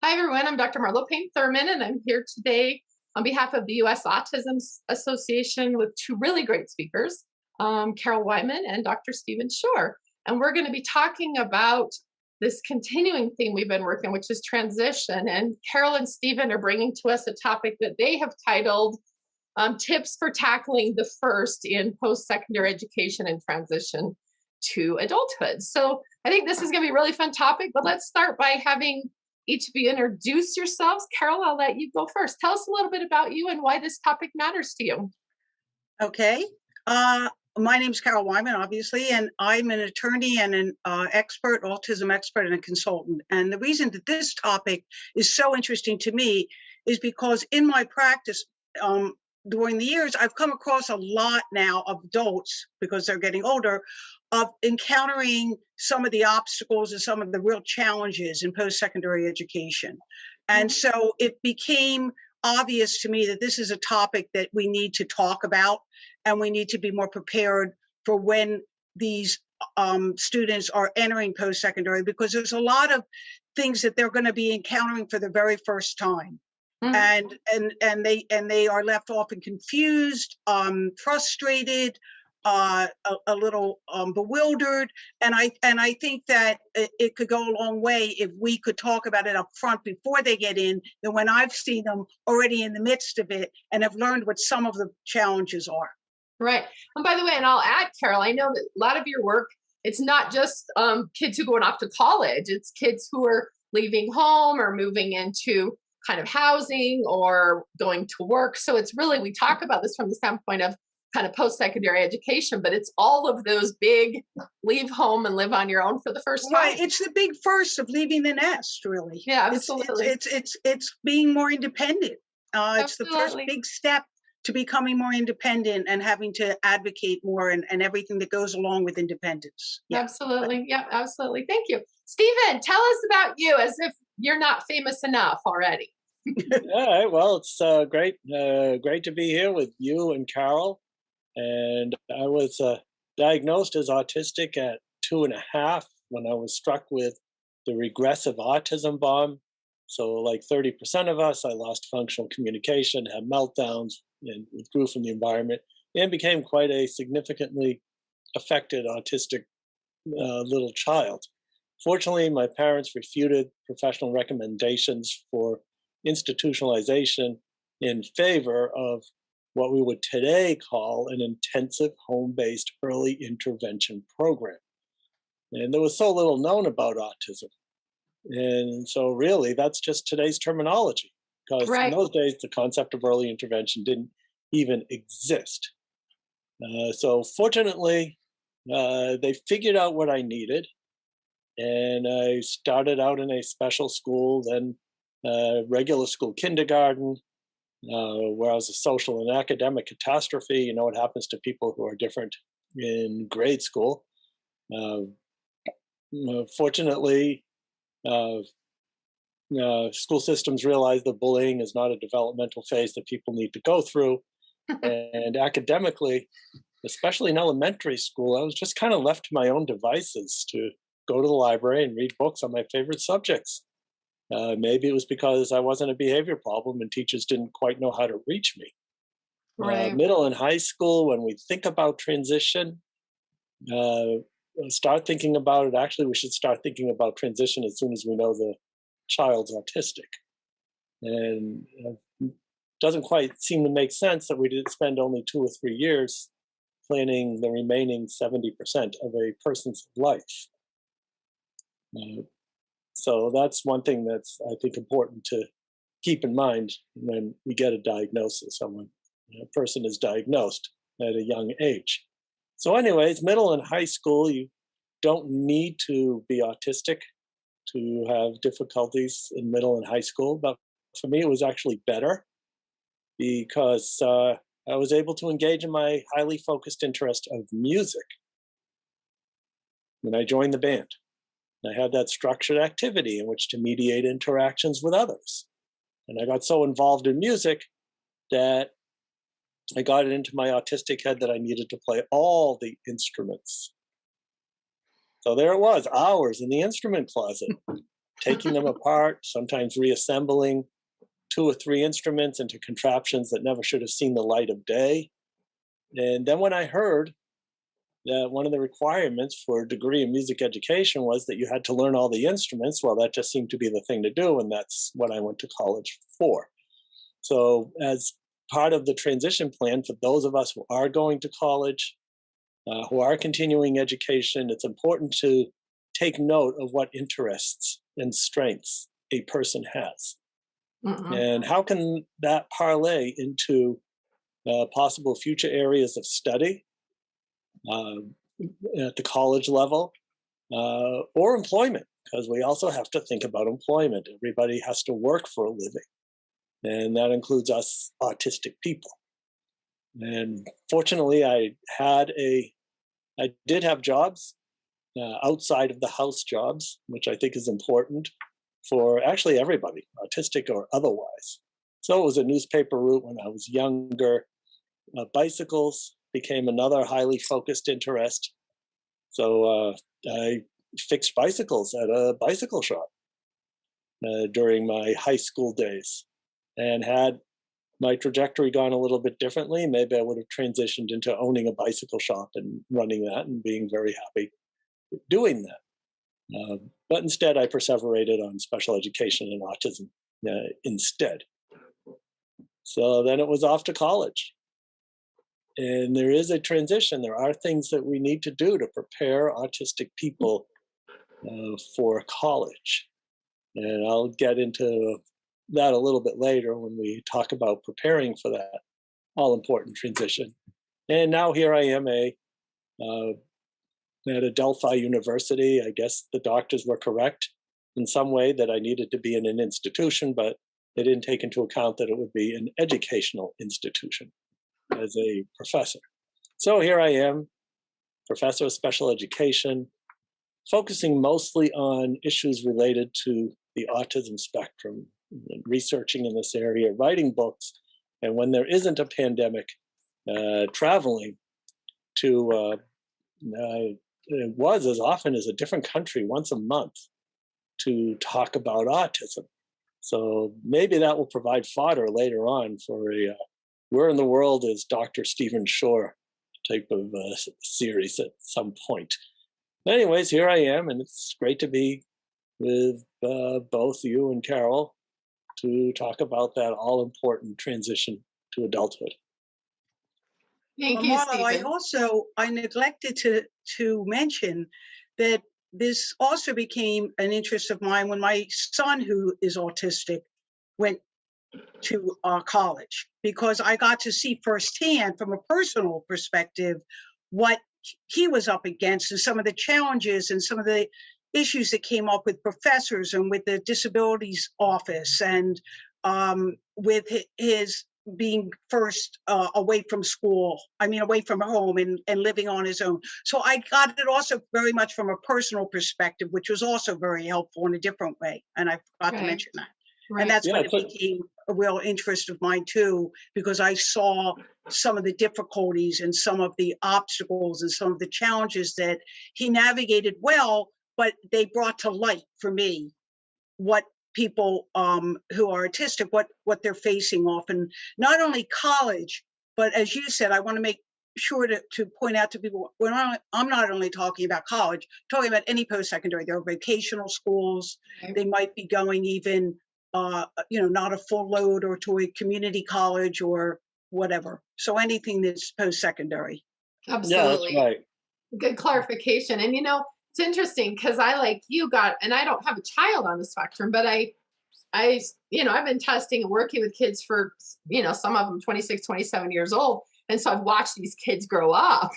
Hi, everyone. I'm Dr. Marlo Payne Thurman, and I'm here today on behalf of the US Autism Association with two really great speakers, Carol Weinman and Dr. Stephen Shore. And we're going to be talking about this continuing theme we've been working, which is transition. And Carol and Stephen are bringing to us a topic that they have titled Tips for Tackling the First in Post-Secondary Education and Transition to Adulthood. So I think this is going to be a really fun topic, but let's start by having each of you introduce yourselves. Carol, I'll let you go first. Tell us a little bit about you and why this topic matters to you. Okay. My name is Carol Weinman, obviously, and I'm an attorney and an autism expert and a consultant. And the reason that this topic is so interesting to me is because in my practice, during the years, I've come across a lot now of adults, because they're getting older, of encountering some of the obstacles and some of the real challenges in post-secondary education. And so it became obvious to me that this is a topic that we need to talk about, and we need to be more prepared for when these students are entering post-secondary, because there's a lot of things that they're going to be encountering for the very first time. And they are left often confused, frustrated, a little bewildered, and I think that it could go a long way if we could talk about it up front before they get in, than when I've seen them already in the midst of it and have learned what some of the challenges are. Right. And by the way, and I'll add, Carol, I know that a lot of your work, it's not just kids who are going off to college, it's kids who are leaving home or moving into kind of housing or going to work. So it's really, we talk about this from the standpoint of kind of post-secondary education, but it's all of those big leave home and live on your own for the first time. Right, it's the big first of leaving the nest, really. Yeah, absolutely. It's being more independent. It's the first Absolutely. big step to becoming more independent and having to advocate more and everything that goes along with independence. Yeah. Absolutely. Yeah, absolutely. Thank you. Stephen, tell us about you as if you're not famous enough already. All right. Well, it's great to be here with you and Carol. And I was diagnosed as autistic at 2.5 when I was struck with the regressive autism bomb. So like 30% of us, I lost functional communication, had meltdowns, and withdrew from the environment, and became quite a significantly affected autistic little child. Fortunately, my parents refuted professional recommendations for institutionalization in favor of what we would today call an intensive home-based early intervention program. And there was so little known about autism. And so really, that's just today's terminology, because in those days, the concept of early intervention didn't even exist. So fortunately, they figured out what I needed. And I started out in a special school, then regular school kindergarten, where I was a social and academic catastrophe. You know what happens to people who are different in grade school. Fortunately, school systems realize that bullying is not a developmental phase that people need to go through. And academically, especially in elementary school, I was just kind of left to my own devices to go to the library and read books on my favorite subjects. Maybe it was because I wasn't a behavior problem and teachers didn't quite know how to reach me. Middle and high school, when we think about transition, start thinking about it. Actually, we should start thinking about transition as soon as we know the child's autistic. And it doesn't quite seem to make sense that we did spend only 2 or 3 years planning the remaining 70% of a person's life. So that's one thing that's, I think, important to keep in mind when we get a diagnosis. Someone, a person is diagnosed at a young age. So anyways, middle and high school, you don't need to be autistic to have difficulties in middle and high school. But for me, it was actually better because I was able to engage in my highly focused interest of music when I joined the band. I had that structured activity in which to mediate interactions with others. And I got so involved in music that I got it into my autistic head that I needed to play all the instruments. So there it was, hours in the instrument closet. taking them apart, sometimes reassembling 2 or 3 instruments into contraptions that never should have seen the light of day. And then when I heard that one of the requirements for a degree in music education was that you had to learn all the instruments, well, that just seemed to be the thing to do, and that's what I went to college for. So as part of the transition plan for those of us who are going to college, who are continuing education, it's important to take note of what interests and strengths a person has. And how can that parlay into possible future areas of study at the college level or employment, because we also have to think about employment. Everybody has to work for a living, and that includes us autistic people. And fortunately, I did have jobs outside of the house jobs, which I think is important for actually everybody, autistic or otherwise. So it was a newspaper route when I was younger. Bicycles became another highly focused interest. So I fixed bicycles at a bicycle shop during my high school days. And had my trajectory gone a little bit differently, maybe I would have transitioned into owning a bicycle shop and running that and being very happy doing that. But instead, I perseverated on special education and autism instead. So then it was off to college. And there is a transition. There are things that we need to do to prepare autistic people for college. And I'll get into that a little bit later when we talk about preparing for that all-important transition. And now here I am at Adelphi University. I guess the doctors were correct in some way that I needed to be in an institution, but they didn't take into account that it would be an educational institution as a professor. So here I am, professor of special education, focusing mostly on issues related to the autism spectrum, researching in this area, writing books, and when there isn't a pandemic, traveling to, it was as often as a different country once a month to talk about autism. So maybe that will provide fodder later on for a Where in the World is Dr. Stephen Shore type of series at some point. Anyways, here I am, and it's great to be with both you and Carol to talk about that all-important transition to adulthood. Thank you, Marlo, Stephen. I neglected to mention that this also became an interest of mine when my son, who is autistic, went to college, because I got to see firsthand from a personal perspective what he was up against and some of the challenges and some of the issues that came up with professors and with the disabilities office and with his being first away from school, away from home and living on his own. So I got it also very much from a personal perspective, which was also very helpful in a different way. And I forgot to mention that. Right. And that's when it became a real interest of mine too, because I saw some of the difficulties and some of the obstacles and some of the challenges that he navigated well, but they brought to light for me what people who are autistic, what they're facing often, not only college, but as you said, I want to make sure to point out to people, I'm not only talking about college, I'm talking about any post-secondary. There are vocational schools. Okay. They might be going even, not a full load or to a community college or whatever. So anything that's post-secondary. Absolutely. Yeah, that's right. Good clarification. And it's interesting because I, like you, and I don't have a child on the spectrum, but I've been testing and working with kids for, some of them 26, 27 years old. And so I've watched these kids grow up.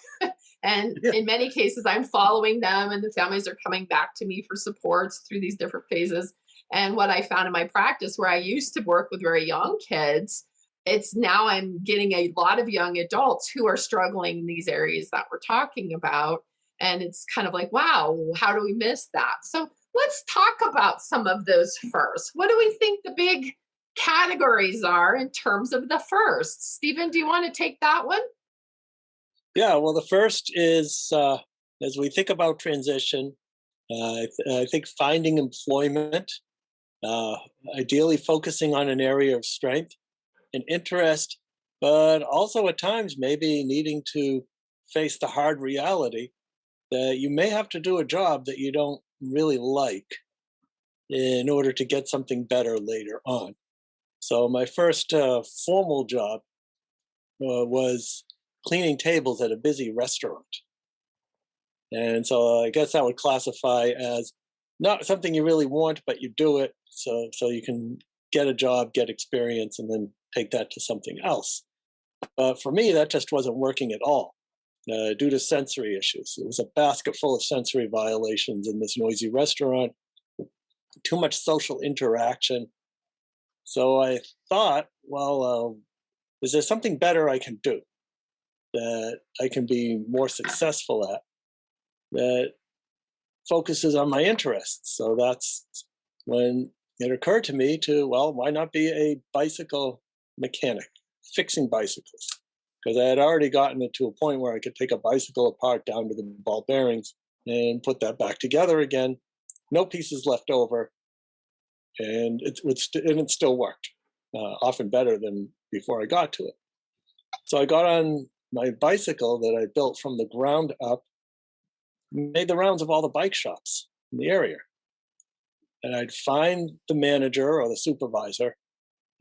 And in many cases, I'm following them and the families are coming back to me for supports through these different phases. And what I found in my practice, where I used to work with very young kids, it's now I'm getting a lot of young adults who are struggling in these areas that we're talking about. And it's kind of like, wow, how do we miss that? So let's talk about some of those first. What do we think the big categories are in terms of the first? Stephen, do you want to take that one? Yeah, well, the first is, as we think about transition, I think finding employment, uh, ideally focusing on an area of strength and interest, but also at times maybe needing to face the hard reality that you may have to do a job that you don't really like in order to get something better later on. So my first formal job was cleaning tables at a busy restaurant. And so I guess that would classify as not something you really want, but you do it so you can get a job, get experience, and then take that to something else. But for me, that just wasn't working at all due to sensory issues. It was a basket full of sensory violations in this noisy restaurant, too much social interaction. So I thought, well, is there something better I can do that I can be more successful at that focuses on my interests? So that's when it occurred to me to, well, why not be a bicycle mechanic, fixing bicycles? Because I had already gotten it to a point where I could take a bicycle apart down to the ball bearings and put that back together again. No pieces left over. And it still worked, often better than before I got to it. So I got on my bicycle that I built from the ground up, made the rounds of all the bike shops in the area. And I'd find the manager or the supervisor,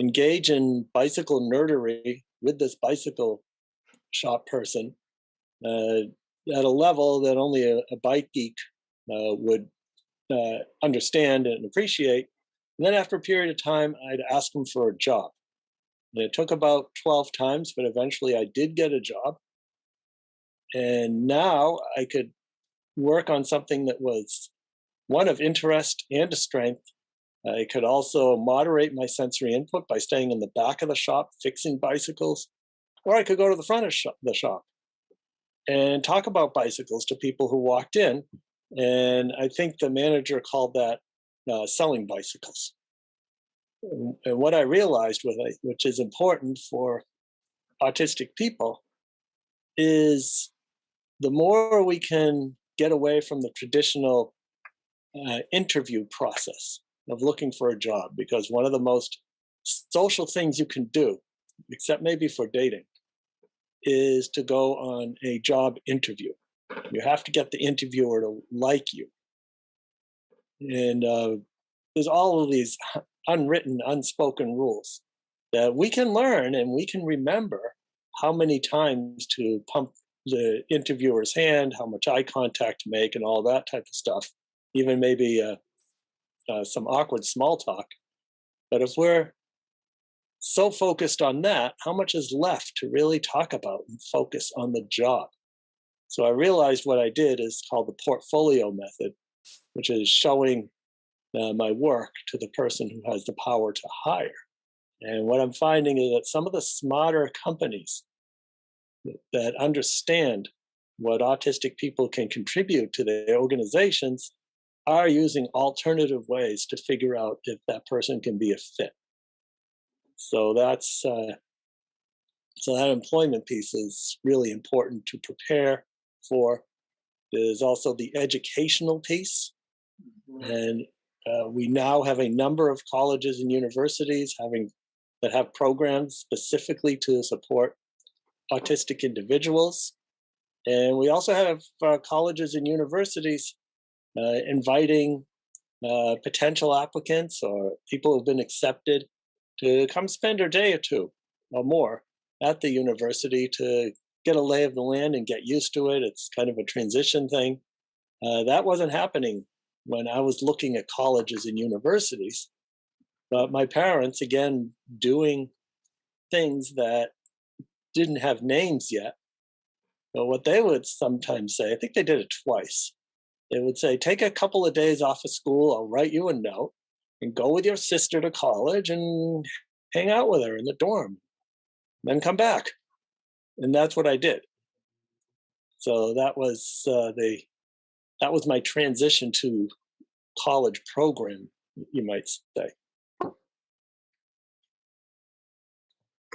engage in bicycle nerdery with this bicycle shop person at a level that only a bike geek would understand and appreciate. And then after a period of time, I'd ask them for a job. And it took about 12 times, but eventually I did get a job. And now I could work on something that was one of interest and a strength. I could also moderate my sensory input by staying in the back of the shop, fixing bicycles, or I could go to the front of the shop and talk about bicycles to people who walked in. And I think the manager called that selling bicycles. And what I realized with it, which is important for autistic people, is the more we can get away from the traditional interview process of looking for a job, because one of the most social things you can do, except maybe for dating, is to go on a job interview. You have to get the interviewer to like you. And there's all of these unwritten, unspoken rules that we can learn, and we can remember how many times to pump the interviewer's hand, how much eye contact to make, and all that type of stuff, even maybe some awkward small talk. But if we're so focused on that, how much is left to really talk about and focus on the job? So I realized what I did is called the portfolio method, which is showing my work to the person who has the power to hire. And what I'm finding is that some of the smarter companies that understand what autistic people can contribute to their organizations are using alternative ways to figure out if that person can be a fit. So that's so that employment piece is really important to prepare for. There's also the educational piece, and we now have a number of colleges and universities that have programs specifically to support autistic individuals. And we also have colleges and universities inviting potential applicants or people who've been accepted to come spend a day or two or more at the university to get a lay of the land and get used to it. It's kind of a transition thing. That wasn't happening when I was looking at colleges and universities. But my parents, again, doing things that didn't have names yet. But what they would sometimes say, I think they did it twice. They would say, take a couple of days off of school, I'll write you a note, and go with your sister to college and hang out with her in the dorm. Then come back. And that's what I did. So that was my transition to college program, you might say.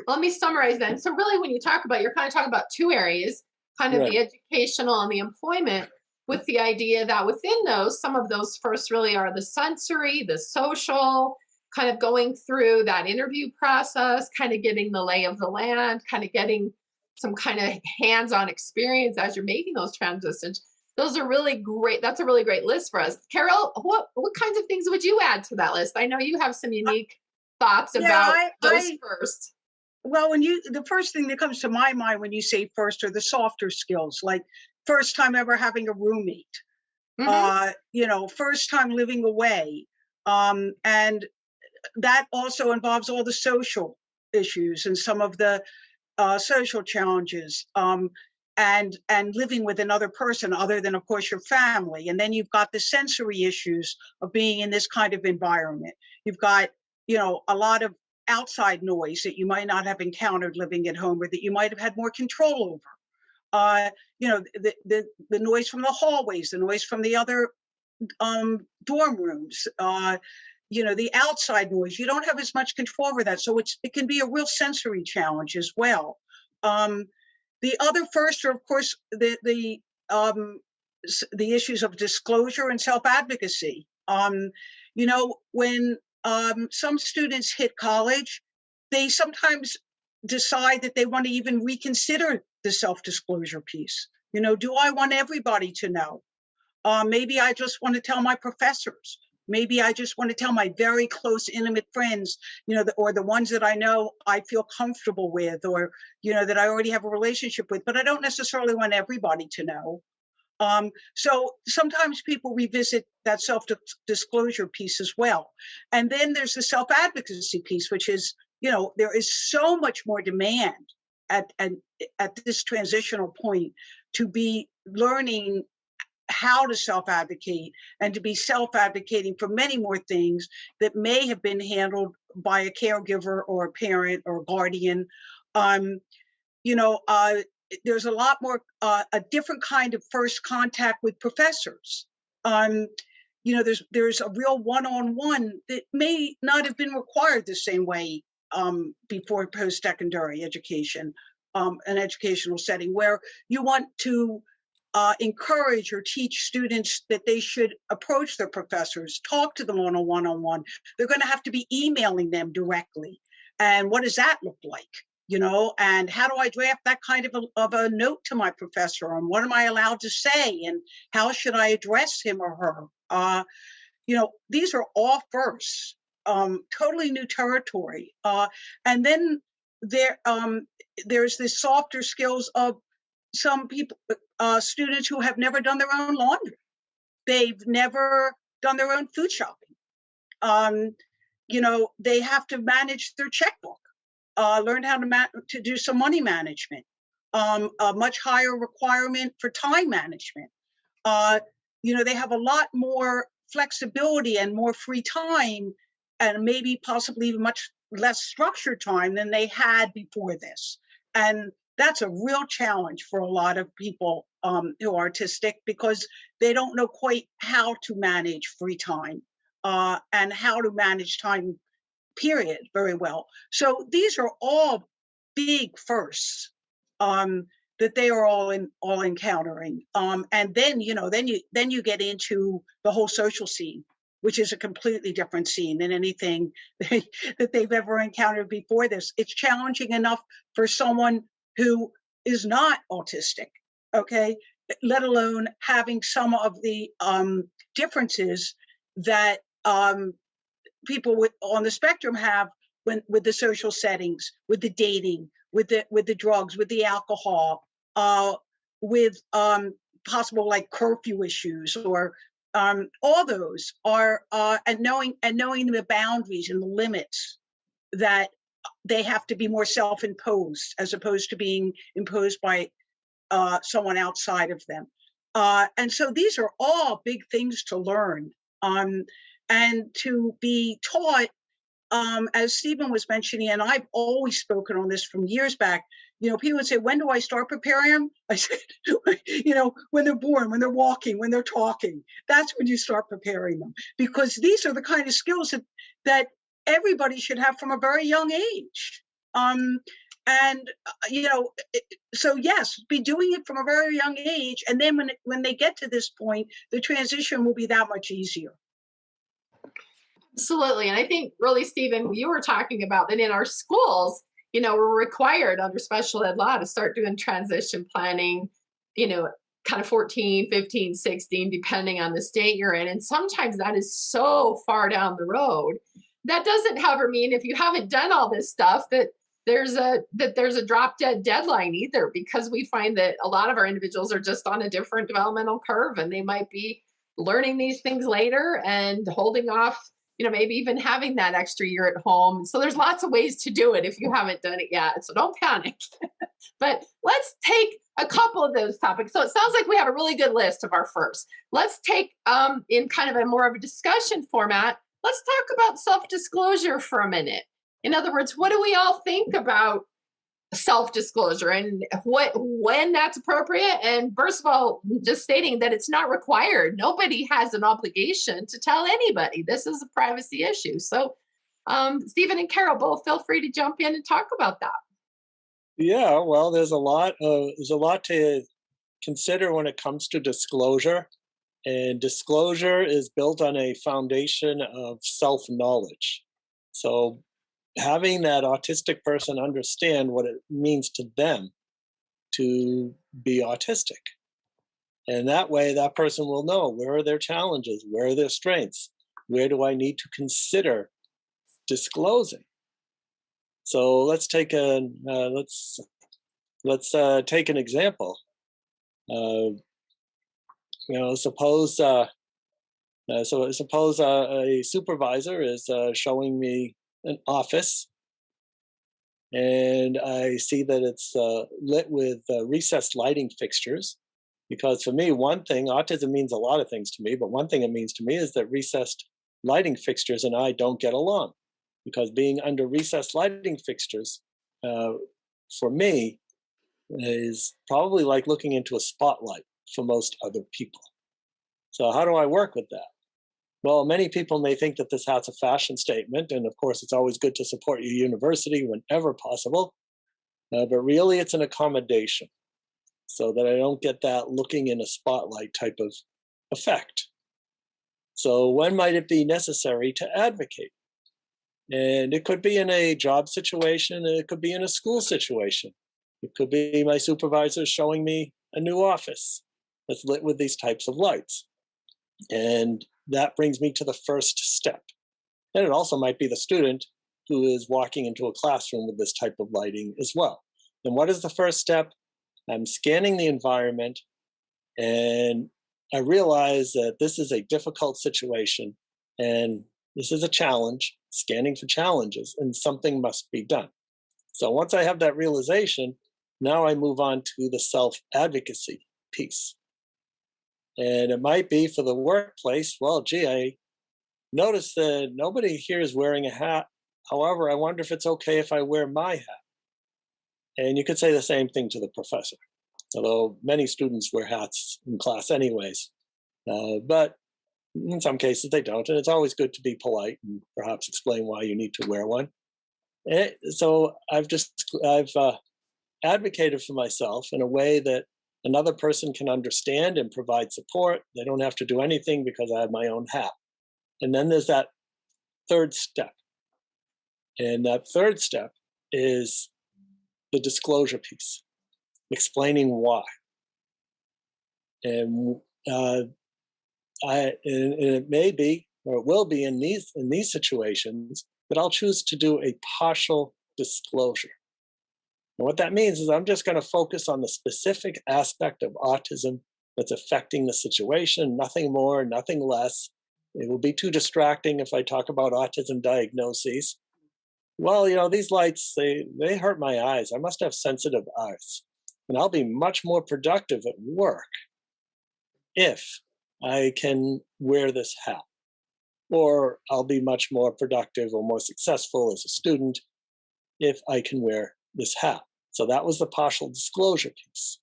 Let me summarize then. So really, when you talk about, you're kind of talking about two areas, kind of Right. the educational and the employment. with the idea that within those, some of those first really are the sensory, the social, kind of going through that interview process, kind of getting the lay of the land, kind of getting some kind of hands-on experience as you're making those transitions. Those are really great. That's a really great list for us. Carol, what kinds of things would you add to that list? I know you have some unique thoughts Yeah, about those first. well, the first thing that comes to my mind when you say first are the softer skills, like first time ever having a roommate, first time living away. And that also involves all the social issues and some of the social challenges, and living with another person other than, of course, your family. And then you've got the sensory issues of being in this kind of environment. You've got, a lot of outside noise that you might not have encountered living at home, or that you might have had more control over. The noise from the hallways, the noise from the other dorm rooms, the outside noise. You don't have as much control over that, so it can be a real sensory challenge as well. The other first are, of course, the issues of disclosure and self-advocacy. When some students hit college, they sometimes decide that they want to even reconsider the self-disclosure piece. Do I want everybody to know? Maybe I just want to tell my professors. Maybe I just want to tell my very close, intimate friends, or the ones that I know I feel comfortable with, or, that I already have a relationship with, but I don't necessarily want everybody to know. So sometimes people revisit that self-disclosure piece as well. And then there's the self-advocacy piece, which is, there is so much more demand at this transitional point to be learning how to self-advocate and to be self-advocating for many more things that may have been handled by a caregiver or a parent or a guardian. There's a lot more, a different kind of first contact with professors. There's a real one-on-one that may not have been required the same way before post-secondary education, an educational setting where you want to encourage or teach students that they should approach their professors, talk to them on a one-on-one. They're going to have to be emailing them directly. And what does that look like? And how do I draft that kind of a note to my professor? And what am I allowed to say? And how should I address him or her? These are all firsts, totally new territory. And then there's this softer skills of some people, students who have never done their own laundry. They've never done their own food shopping. They have to manage their checkbook, learn how to do some money management, a much higher requirement for time management. They have a lot more flexibility and more free time, and maybe possibly much less structured time than they had before this. And that's a real challenge for a lot of people who are autistic, because they don't know quite how to manage free time and how to manage time, period, very well. So these are all big firsts that they are all encountering. And then you get into the whole social scene, which is a completely different scene than anything that they've ever encountered before this. It's challenging enough for someone who is not autistic, okay, let alone having some of the differences that people on the spectrum have with the social settings, with the dating, with the drugs, with the alcohol, with possible like curfew issues, or all those are and knowing the boundaries and the limits that they have to be more self-imposed as opposed to being imposed by someone outside of them. And so these are all big things to learn and to be taught, as Stephen was mentioning, and I've always spoken on this from years back. People would say, when do I start preparing them? I said, when they're born, when they're walking, when they're talking, that's when you start preparing them, because these are the kind of skills that everybody should have from a very young age. And so yes, be doing it from a very young age, and then when they get to this point, the transition will be that much easier. Absolutely. And I think really, Stephen, you were talking about that in our schools, we're required under special ed law to start doing transition planning, kind of 14, 15, 16, depending on the state you're in. And sometimes that is so far down the road. That doesn't, however, mean if you haven't done all this stuff that there's a drop dead deadline either, because we find that a lot of our individuals are just on a different developmental curve, and they might be learning these things later and holding off, maybe even having that extra year at home. So there's lots of ways to do it if you haven't done it yet. So don't panic. But let's take a couple of those topics. So it sounds like we have a really good list of our first. Let's take in kind of a more of a discussion format. Let's talk about self-disclosure for a minute. In other words, what do we all think about self-disclosure and when that's appropriate? And first of all, just stating that it's not required. Nobody has an obligation to tell anybody. This is a privacy issue. So Stephen and Carol, both feel free to jump in and talk about that. Yeah, well, there's a lot to consider when it comes to disclosure, and disclosure is built on a foundation of self-knowledge. So having that autistic person understand what it means to them to be autistic. And that way, that person will know where are their challenges, where are their strengths, where do I need to consider disclosing. So let's take take an example. Suppose a supervisor is showing me an office, and I see that it's lit with recessed lighting fixtures. Because for me, one thing, autism means a lot of things to me, but one thing it means to me is that recessed lighting fixtures and I don't get along. Because being under recessed lighting fixtures, for me, is probably like looking into a spotlight for most other people. So how do I work with that? Well, many people may think that this has a fashion statement, and of course, it's always good to support your university whenever possible, but really it's an accommodation so that I don't get that looking in a spotlight type of effect. So when might it be necessary to advocate? And it could be in a job situation, it could be in a school situation. It could be my supervisor showing me a new office that's lit with these types of lights. And that brings me to the first step. And it also might be the student who is walking into a classroom with this type of lighting as well. And what is the first step? I'm scanning the environment, and I realize that this is a difficult situation, and this is a challenge, scanning for challenges, and something must be done. So once I have that realization, now I move on to the self-advocacy piece. And it might be for the workplace, well, gee, I noticed that nobody here is wearing a hat. However, I wonder if it's okay if I wear my hat. And you could say the same thing to the professor, although many students wear hats in class anyways. But in some cases they don't, and it's always good to be polite and perhaps explain why you need to wear one. So I've advocated for myself in a way that another person can understand and provide support. They don't have to do anything because I have my own hat. And then there's that third step. And that third step is the disclosure piece, explaining why. And it may be, or it will be in these situations, that I'll choose to do a partial disclosure. And what that means is I'm just going to focus on the specific aspect of autism that's affecting the situation, nothing more, nothing less. It will be too distracting if I talk about autism diagnoses. Well, these lights, they hurt my eyes. I must have sensitive eyes. And I'll be much more productive at work if I can wear this hat. Or I'll be much more productive or more successful as a student if I can wear this hat. So that was the partial disclosure piece.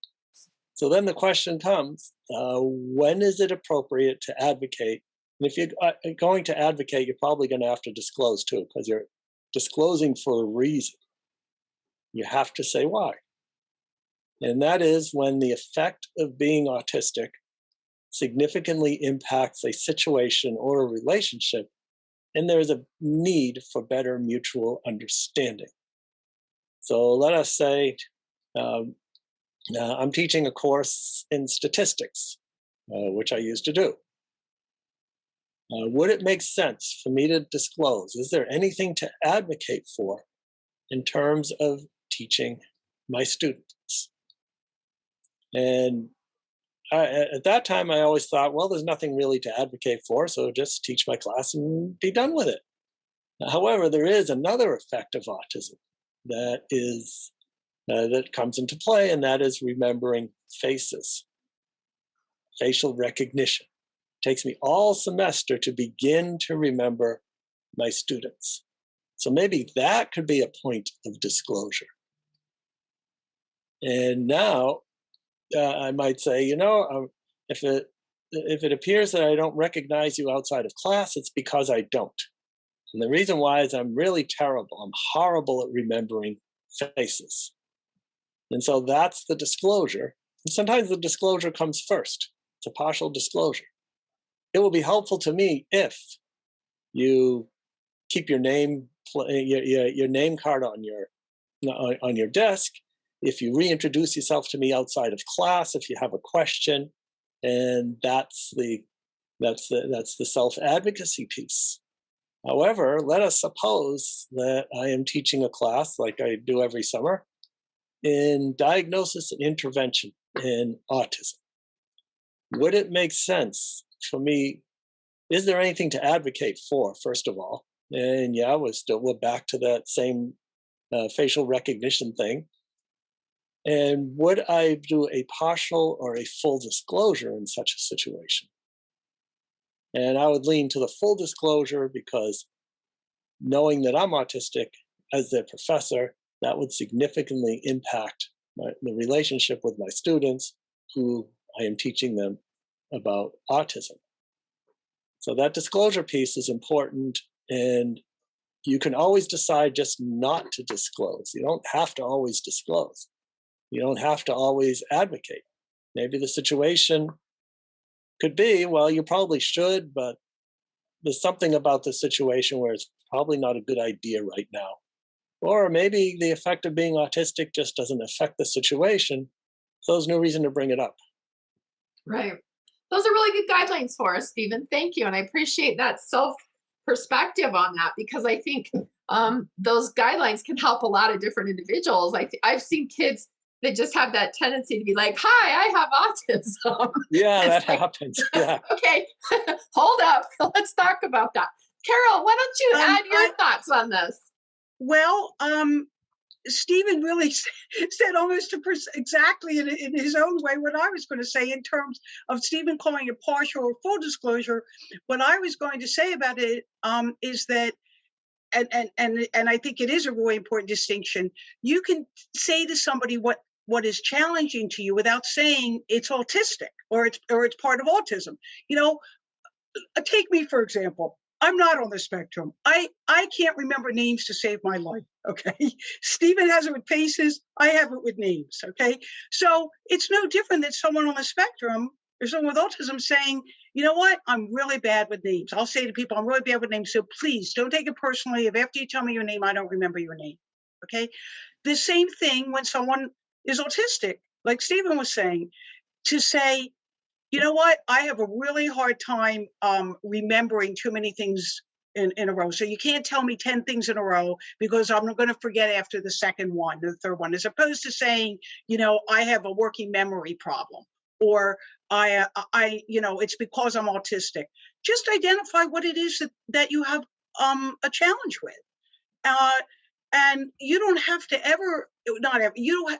So then the question comes, when is it appropriate to advocate? And if you're going to advocate, you're probably going to have to disclose too, because you're disclosing for a reason. you have to say why. And that is when the effect of being autistic significantly impacts a situation or a relationship, and there is a need for better mutual understanding. So let us say I'm teaching a course in statistics, which I used to do. Would it make sense for me to disclose? Is there anything to advocate for in terms of teaching my students? And at that time, I always thought, well, there's nothing really to advocate for, so just teach my class and be done with it. However, there is another effect of autism that comes into play, and that is remembering faces, facial recognition. It takes me all semester to begin to remember my students. So maybe that could be a point of disclosure. And now I might say, if it appears that I don't recognize you outside of class, it's because I don't. And the reason why is I'm really terrible. I'm horrible at remembering faces. And so that's the disclosure. And sometimes the disclosure comes first. It's a partial disclosure. It will be helpful to me if you keep your name card on your desk, if you reintroduce yourself to me outside of class, if you have a question, and that's the self-advocacy piece. However, let us suppose that I am teaching a class like I do every summer in diagnosis and intervention in autism. Would it make sense for me? Is there anything to advocate for, first of all? And yeah, we're back to that same facial recognition thing. And would I do a partial or a full disclosure in such a situation? And I would lean to the full disclosure because knowing that I'm autistic as their professor, that would significantly impact the relationship with my students who I am teaching them about autism. So that disclosure piece is important, and you can always decide just not to disclose. You don't have to always disclose. You don't have to always advocate. Maybe the situation could be, well, you probably should, but there's something about the situation where it's probably not a good idea right now. Or maybe the effect of being autistic just doesn't affect the situation, so there's no reason to bring it up. Right. Those are really good guidelines for us, Stephen. Thank you. And I appreciate that self-perspective on that, because I think those guidelines can help a lot of different individuals. I've seen kids that just have that tendency to be like, hi, I have autism. Yeah, that happens. Yeah. Okay, hold up. Let's talk about that. Carol, why don't you add your thoughts on this? Well, Stephen really said almost exactly in his own way what I was going to say in terms of Stephen calling it partial or full disclosure. What I was going to say about it is that, and I think it is a really important distinction. You can say to somebody what is challenging to you without saying it's autistic or it's part of autism. Take me for example. I'm not on the spectrum. I can't remember names to save my life, okay? Stephen has it with faces. I have it with names, okay? So it's no different than someone on the spectrum or someone with autism saying, you know what? I'm really bad with names. I'll say to people, I'm really bad with names, so please don't take it personally if after you tell me your name, I don't remember your name, okay? The same thing when someone is autistic, like Stephen was saying, to say, you know what? I have a really hard time remembering too many things in a row. So you can't tell me 10 things in a row because I'm going to forget after the second one, the third one, as opposed to saying, I have a working memory problem, or it's because I'm autistic. Just identify what it is that you have a challenge with. And you don't have to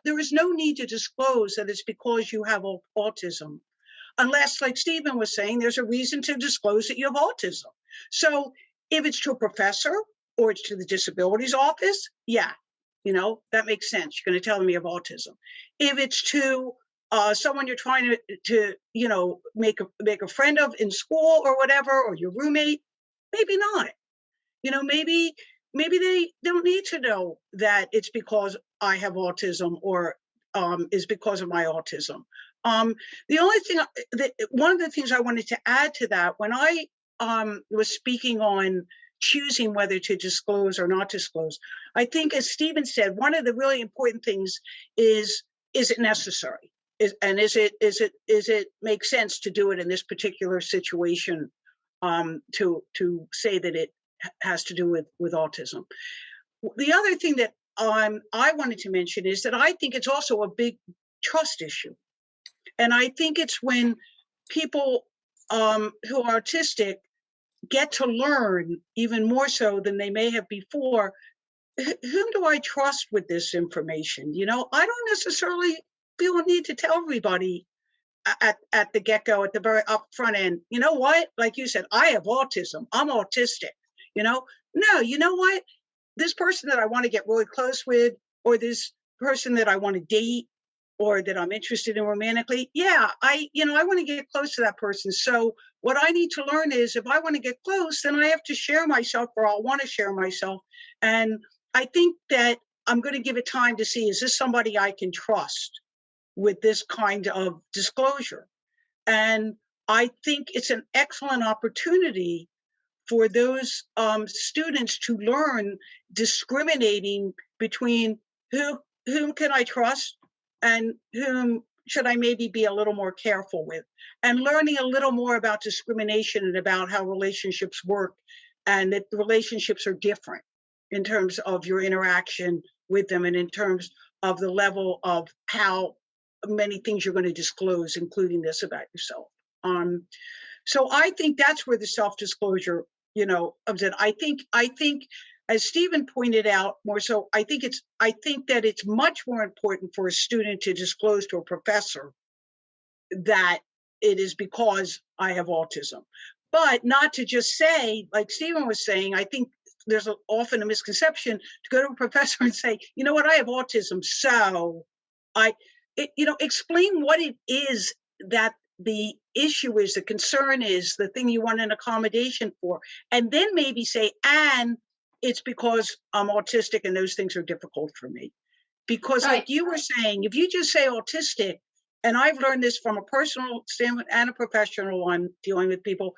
there is no need to disclose that it's because you have autism. Unless, like Stephen was saying, there's a reason to disclose that you have autism. So if it's to a professor or it's to the disabilities office, yeah, that makes sense. You're going to tell them you have autism. If it's to someone you're trying to make a friend of in school or whatever, or your roommate, maybe not. Maybe maybe they don't need to know that it's because I have autism or is because of my autism. The only thing, one of the things I wanted to add to that, when I was speaking on choosing whether to disclose or not disclose, I think, as Stephen said, one of the really important things is it necessary? Is it make sense to do it in this particular situation, to say that it has to do with autism? The other thing that I wanted to mention is that I think it's also a big trust issue. And I think it's when people who are autistic get to learn even more so than they may have before, whom do I trust with this information? You know, I don't necessarily feel a need to tell everybody at the get-go, at the very up front end, you know what, like you said, I have autism, I'm autistic, you know? No, you know what? This person that I want to get really close with, or this person that I want to date, or that I'm interested in romantically, yeah, I want to get close to that person. So what I need to learn is, if I want to get close, then I have to share myself, or I'll want to share myself. And I think that I'm going to give it time to see, is this somebody I can trust with this kind of disclosure? And I think it's an excellent opportunity for those students to learn discriminating between whom can I trust and whom should I maybe be a little more careful with, and learning a little more about discrimination and about how relationships work, and that the relationships are different in terms of your interaction with them, and in terms of the level of how many things you're going to disclose, including this about yourself. So I think that's where the self-disclosure, comes in. I think, as Stephen pointed out, more so, I think that it's much more important for a student to disclose to a professor that it is because I have autism, but not to just say, like Stephen was saying. I think there's often a misconception to go to a professor and say, you know what, I have autism, so explain what it is that the issue is, the concern is, the thing you want an accommodation for, and then maybe say, and it's because I'm autistic and those things are difficult for me. Because like you were saying, if you just say autistic, and I've learned this from a personal standpoint and a professional one dealing with people,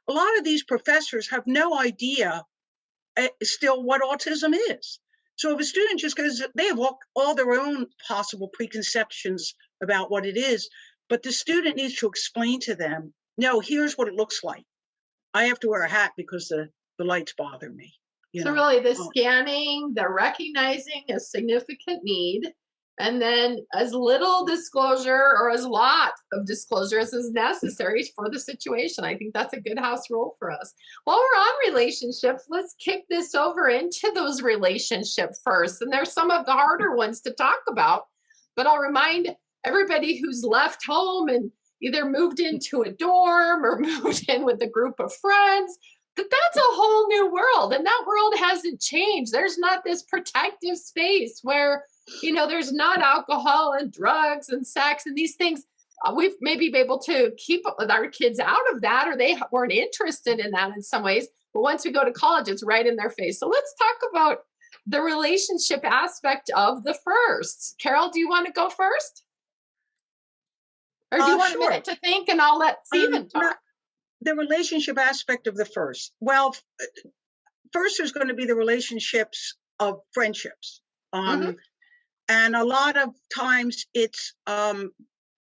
a lot of these professors have no idea still what autism is. So if a student just goes, they have all their own possible preconceptions about what it is, but the student needs to explain to them, no, here's what it looks like. I have to wear a hat because the lights bother me. So really the scanning, the recognizing a significant need, and then as little disclosure or as lot of disclosure as is necessary for the situation. I think that's a good house rule for us. While we're on relationships, let's kick this over into those relationships first. And there's some of the harder ones to talk about, but I'll remind everybody who's left home and either moved into a dorm or moved in with a group of friends, that's a whole new world, and that world hasn't changed. There's not this protective space where, there's not alcohol and drugs and sex and these things. We've maybe been able to keep our kids out of that, or they weren't interested in that in some ways. But once we go to college, it's right in their face. So let's talk about the relationship aspect of the first. Carol, do you want to go first? Or do you want a minute to think, and I'll let Stephen talk? The relationship aspect of the first. Well, first there's going to be the relationships of friendships. And a lot of times it's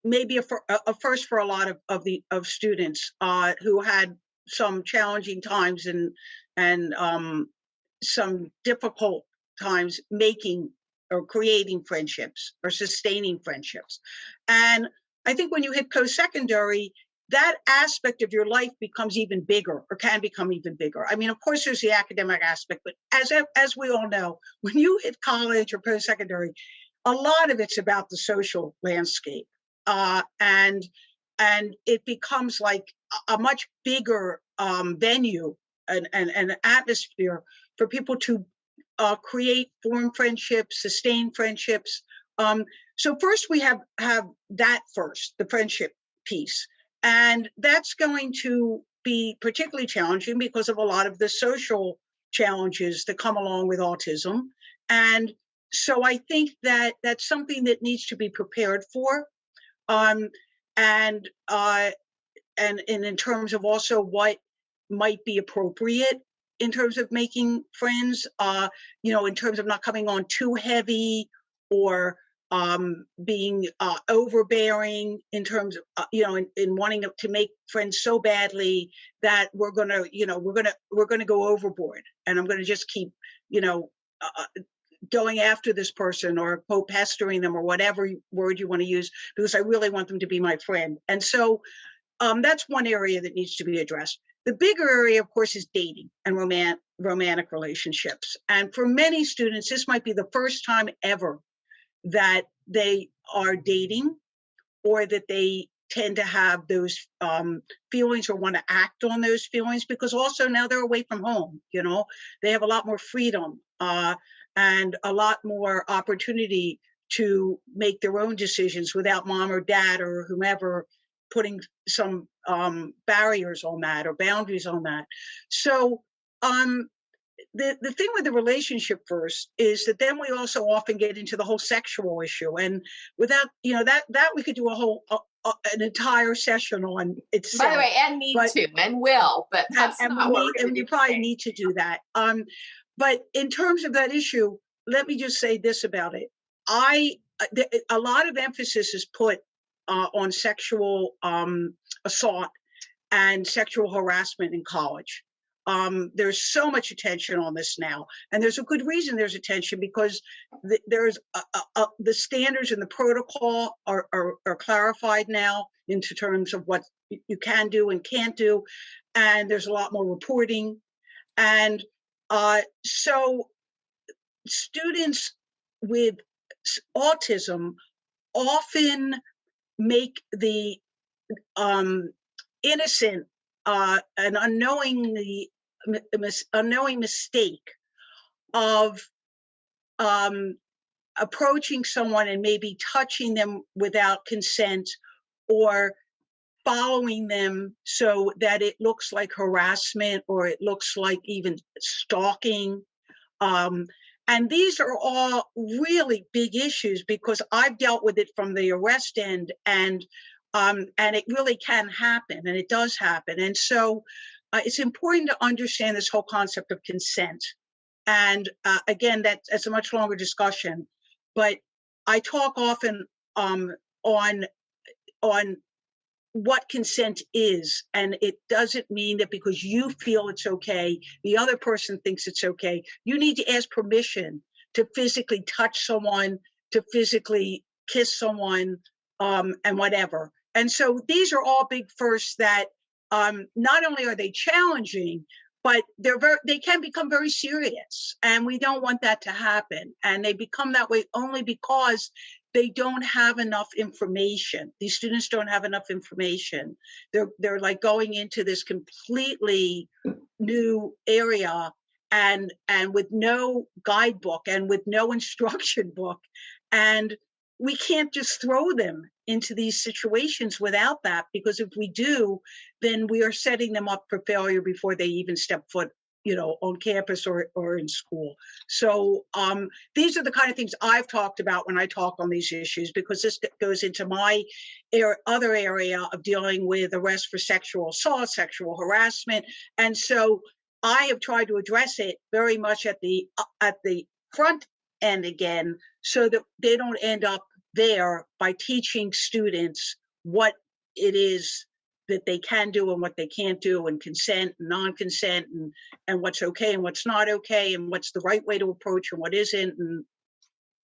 maybe a first for a lot of students who had some challenging times and some difficult times making or creating friendships or sustaining friendships. And I think when you hit post-secondary, that aspect of your life becomes even bigger, or can become even bigger. I mean, of course, there's the academic aspect, but as we all know, when you hit college or post-secondary, a lot of it's about the social landscape, and it becomes like a much bigger venue and atmosphere for people to form friendships, sustain friendships. So first we have that first, the friendship piece. And that's going to be particularly challenging because of a lot of the social challenges that come along with autism. And so I think that that's something that needs to be prepared for. Um, and in terms of also what might be appropriate in terms of making friends, in terms of not coming on too heavy or being overbearing in terms of, in wanting to make friends so badly that we're gonna go overboard, and I'm gonna just keep, going after this person or pestering them or whatever word you want to use, because I really want them to be my friend. And so that's one area that needs to be addressed. The bigger area, of course, is dating and romantic relationships. And for many students, this might be the first time ever that they are dating, or that they tend to have those feelings or want to act on those feelings, because also now they're away from home. They have a lot more freedom and a lot more opportunity to make their own decisions without mom or dad or whomever putting some barriers on that or boundaries on that. So the thing with the relationship first is that then we also often get into the whole sexual issue, and without that we could do a whole an entire session on itself. By the way, and need to and will, but that's not what we're and we probably need to do that. But in terms of that issue, let me just say this about it. A lot of emphasis is put on sexual assault and sexual harassment in college. There's so much attention on this now, and there's a good reason there's attention, because there's the standards and the protocol are clarified now into terms of what you can do and can't do, and there's a lot more reporting. And so students with autism often make the innocent an unknowing mistake of approaching someone and maybe touching them without consent, or following them so that it looks like harassment, or it looks like even stalking. And these are all really big issues, because I've dealt with it from the arrest end, and it really can happen, and it does happen. And so it's important to understand this whole concept of consent. And again, that's a much longer discussion, but I talk often on what consent is. And it doesn't mean that because you feel it's okay, the other person thinks it's okay. You need to ask permission to physically touch someone, to physically kiss someone, and whatever. And so these are all big firsts that not only are they challenging, but they can become very serious, and we don't want that to happen. And they become that way only because they don't have enough information. These students don't have enough information. They're like going into this completely new area, and with no guidebook and with no instruction book. And we can't just throw them into these situations without that, because if we do, then we are setting them up for failure before they even step foot, on campus or in school. So these are the kind of things I've talked about when I talk on these issues, because this goes into my other area of dealing with arrest for sexual assault, sexual harassment. And so I have tried to address it very much at the front end again, so that they don't end up there, by teaching students what it is that they can do and what they can't do, and consent and non-consent, and what's okay and what's not okay, and what's the right way to approach and what isn't, and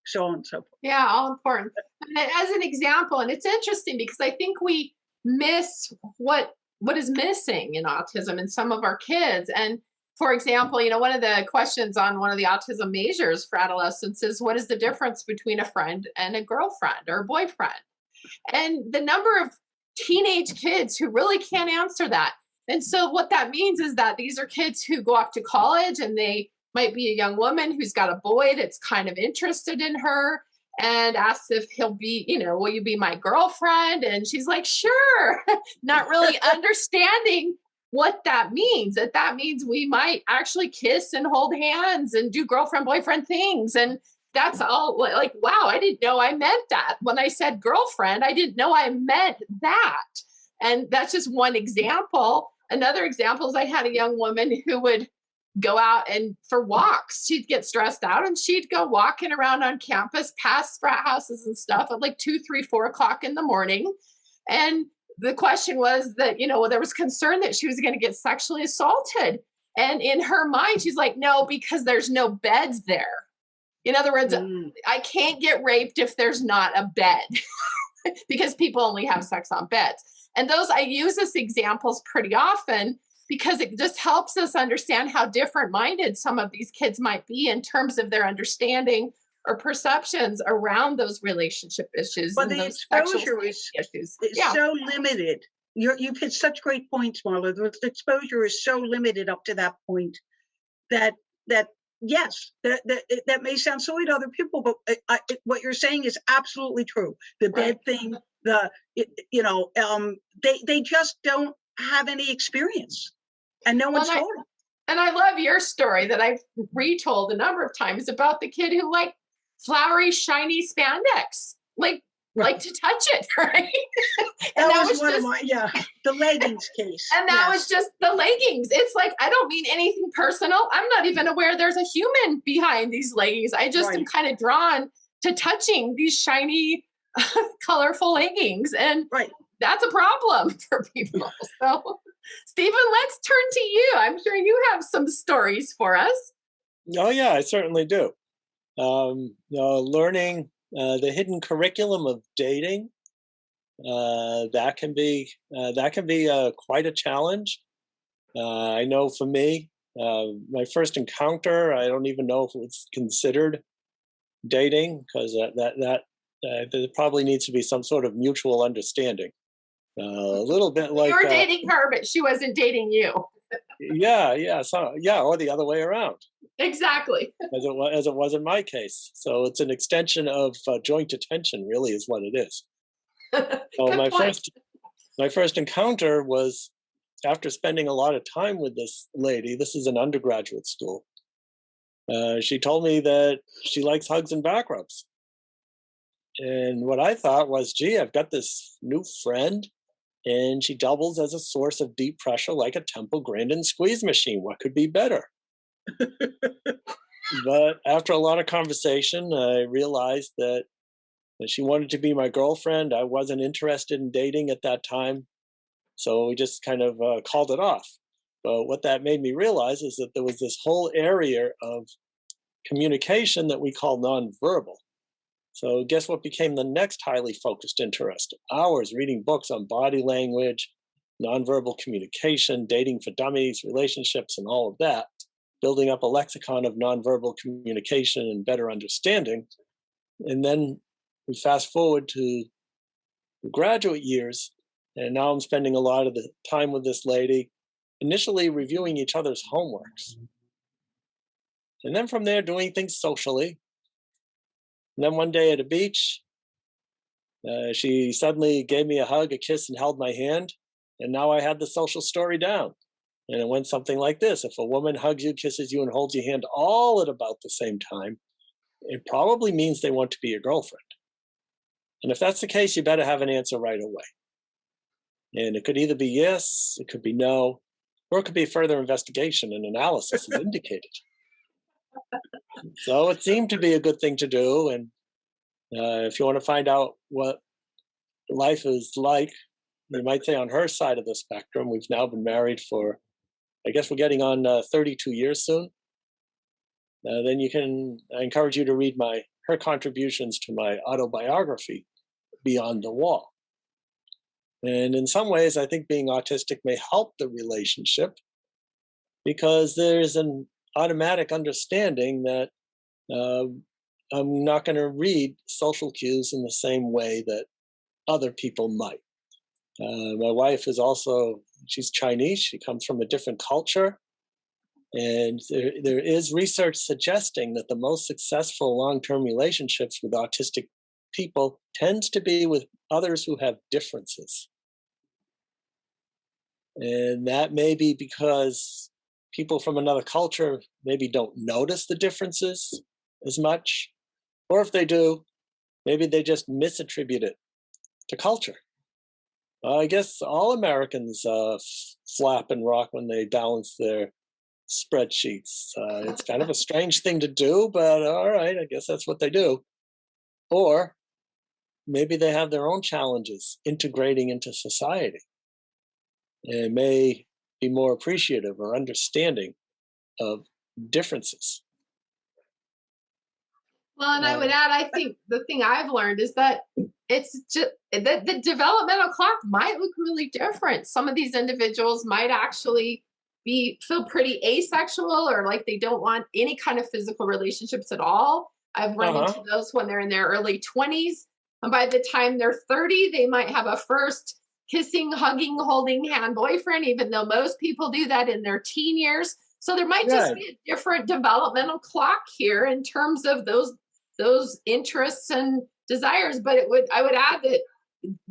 so on and so forth. Yeah, all important. And as an example, and it's interesting because I think we miss what is missing in autism in some of our kids. And for example, one of the questions on one of the autism measures for adolescents is, what is the difference between a friend and a girlfriend or a boyfriend? And the number of teenage kids who really can't answer that. And so what that means is that these are kids who go off to college, and they might be a young woman who's got a boy that's kind of interested in her, and asks if he'll be, will you be my girlfriend? And she's like, sure, not really understanding what that means. That means we might actually kiss and hold hands and do girlfriend boyfriend things. And that's all like, wow, I didn't know I meant that. When I said girlfriend, I didn't know I meant that. And that's just one example. Another example is I had a young woman who would go out and for walks. She'd get stressed out and she'd go walking around on campus past frat houses and stuff at like 2, 3, 4 o'clock in the morning. And the question was that, there was concern that she was going to get sexually assaulted. And in her mind, she's like, no, because there's no beds there. In other words, I can't get raped if there's not a bed because people only have sex on beds. And I use this examples pretty often because it just helps us understand how different minded some of these kids might be in terms of their understanding or perceptions around those relationship issues. But and the those exposure is so limited. You've hit such great points, Marlo. The exposure is so limited up to that point that yes, that may sound silly to other people, but what you're saying is absolutely true. The bed thing, they just don't have any experience, and no one's told them. And I love your story that I've retold a number of times about the kid who liked flowery, shiny spandex, like to touch it, right? And that was one of my, the leggings case. And that was just the leggings. It's like, I don't mean anything personal. I'm not even aware there's a human behind these leggings. I just am kind of drawn to touching these shiny, colorful leggings. And that's a problem for people. So, Stephen, let's turn to you. I'm sure you have some stories for us. Oh, yeah, I certainly do. Learning the hidden curriculum of dating, that can be quite a challenge. I know for me, my first encounter, I don't even know if it's considered dating, because there probably needs to be some sort of mutual understanding. A little bit like you were dating her, but she wasn't dating you. or the other way around. Exactly. As it was in my case. So it's an extension of joint attention, really, is what it is. So my first encounter was after spending a lot of time with this lady. This is an undergraduate school. She told me that she likes hugs and back rubs. And what I thought was, gee, I've got this new friend, and she doubles as a source of deep pressure like a Temple Grandin squeeze machine. What could be better? But after a lot of conversation, I realized that she wanted to be my girlfriend. I wasn't interested in dating at that time. So we just kind of called it off. But what that made me realize is that there was this whole area of communication that we call nonverbal. So guess what became the next highly focused interest? Hours reading books on body language, nonverbal communication, dating for dummies, relationships, and all of that, building up a lexicon of nonverbal communication and better understanding. And then we fast forward to the graduate years, and now I'm spending a lot of the time with this lady, initially reviewing each other's homeworks. And then from there, doing things socially. And then one day at a beach, she suddenly gave me a hug, a kiss, and held my hand. And now I had the social story down. And it went something like this. If a woman hugs you, kisses you, and holds your hand all at about the same time, it probably means they want to be your girlfriend. And if that's the case, you better have an answer right away. And it could either be yes, it could be no, or it could be further investigation and analysis as indicated. So it seemed to be a good thing to do. And if you want to find out what life is like, you might say on her side of the spectrum, we've now been married for, I guess we're getting on 32 years soon. Then I encourage you to read her contributions to my autobiography, Beyond the Wall. And in some ways, I think being autistic may help the relationship because there's an automatic understanding that I'm not going to read social cues in the same way that other people might. My wife is she's Chinese. She comes from a different culture. And there is research suggesting that the most successful long-term relationships with autistic people tends to be with others who have differences. And that may be because people from another culture maybe don't notice the differences as much. Or if they do, maybe they just misattribute it to culture. I guess all Americans flap and rock when they balance their spreadsheets. It's kind of a strange thing to do, but all right, I guess that's what they do. Or maybe they have their own challenges integrating into society and may be more appreciative or understanding of differences. Well, and I would add, I think the thing I've learned is that it's just the developmental clock might look really different. Some of these individuals might actually feel pretty asexual, or like they don't want any kind of physical relationships at all. I've run into those when they're in their early 20s. And by the time they're 30, they might have a first kissing, hugging, holding hand boyfriend, even though most people do that in their teen years. So there might just be a different developmental clock here in terms of those interests and desires. But I would add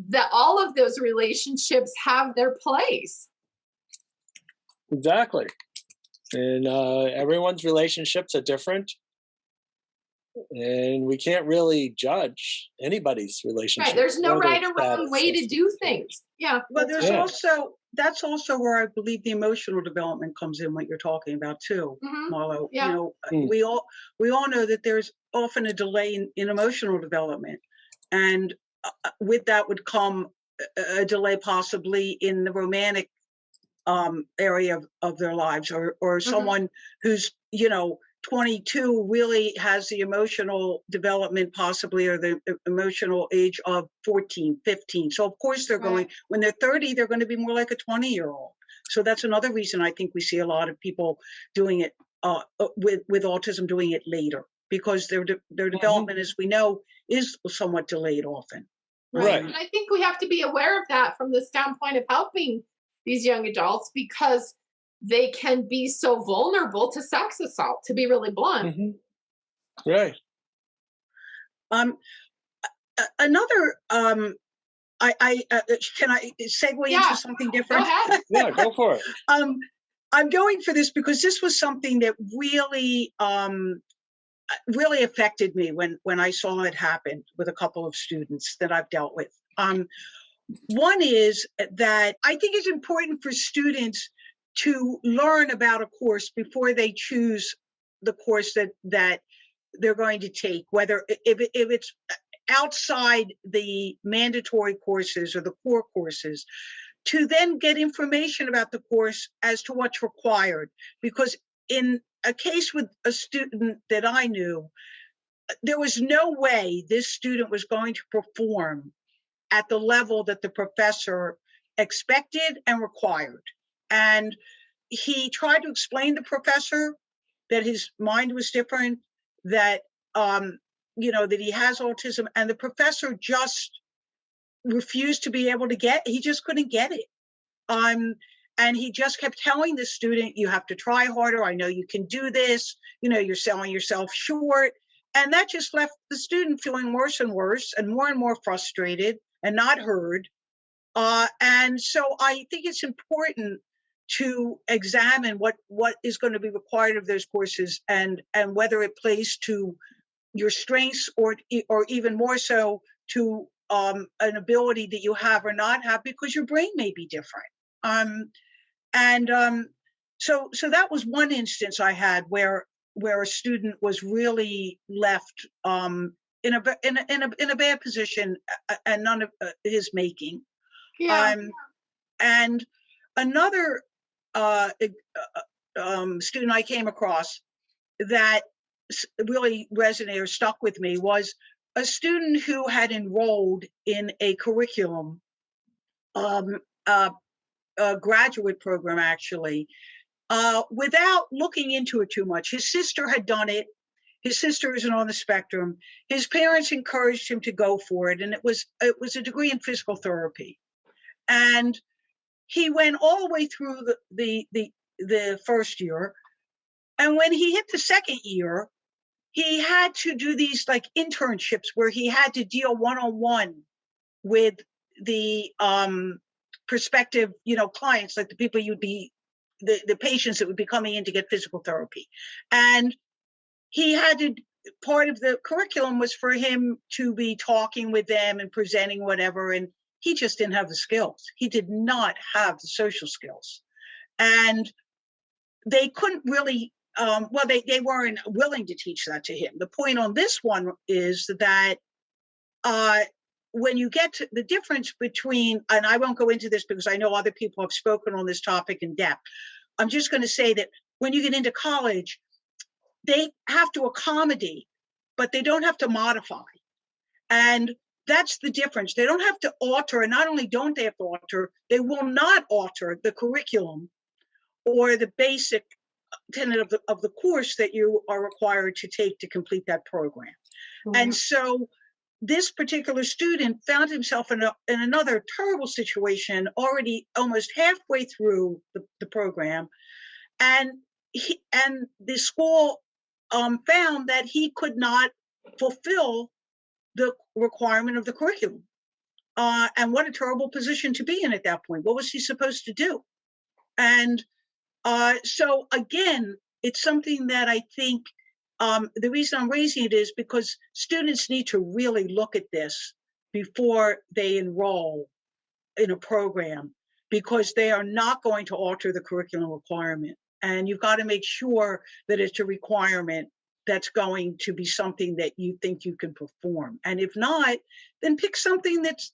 that all of those relationships have their place. Exactly. And everyone's relationships are different. And we can't really judge anybody's relationship. Right. There's no right or wrong way to do things. Yeah. But that's also where I believe the emotional development comes in, what you're talking about too, Marlo. Yeah. You know, we all know that there's often a delay in emotional development, and with that would come a delay possibly in the romantic area of their lives, or someone who's 22 really has the emotional development possibly, or the emotional age of 14, 15. So of course they're going, when they're 30, they're going to be more like a 20-year-old. So that's another reason I think we see a lot of people doing it with autism, doing it later, because their development, as we know, is somewhat delayed often. Right. And I think we have to be aware of that from the standpoint of helping these young adults, because they can be so vulnerable to sex assault, to be really blunt. Right. Another, can I segue into something different? Go ahead. Yeah, go for it. I'm going for this because this was something that really, really affected me when I saw it happen with a couple of students that I've dealt with. One is that I think it's important for students to learn about a course before they choose the course that they're going to take, whether if it's outside the mandatory courses or the core courses, to then get information about the course as to what's required. Because in a case with a student that I knew, there was no way this student was going to perform at the level that the professor expected and required. And he tried to explain to the professor that his mind was different, that that he has autism, and the professor just refused to be able to he just couldn't get it. And he just kept telling the student, you have to try harder. I know you can do this. You're selling yourself short. And that just left the student feeling worse and worse and more frustrated and not heard. And so I think it's important to examine what is going to be required of those courses, and whether it plays to your strengths or even more so to an ability that you have or not have, because your brain may be different. So that was one instance I had where a student was really left in a bad position, and none of his making. And another student I came across that really resonated or stuck with me was a student who had enrolled in a curriculum, a graduate program actually, without looking into it too much. His sister had done it. His sister isn't on the spectrum. His parents encouraged him to go for it, and it was a degree in physical therapy. And he went all the way through the first year, and when he hit the second year, he had to do these like internships where he had to deal one-on-one with the prospective, clients, like the people the patients that would be coming in to get physical therapy. And he had to, part of the curriculum was for him to be talking with them and presenting whatever. And he just didn't have the skills. He did not have the social skills. And they couldn't really, they weren't willing to teach that to him. The point on this one is that when you get to the difference between, and I won't go into this because I know other people have spoken on this topic in depth. I'm just going to say that when you get into college, they have to accommodate, but they don't have to modify. And that's the difference. They don't have to alter, and not only don't they have to alter, they will not alter the curriculum or the basic tenet of the course that you are required to take to complete that program. Mm-hmm. And so this particular student found himself in another terrible situation, already almost halfway through the program. And the school found that he could not fulfill the requirement of the curriculum. And what a terrible position to be in at that point. What was he supposed to do? And so again, it's something that I think the reason I'm raising it is because students need to really look at this before they enroll in a program, because they are not going to alter the curriculum requirement. And you've got to make sure that it's a requirement that's going to be something that you think you can perform. And if not, then pick something that's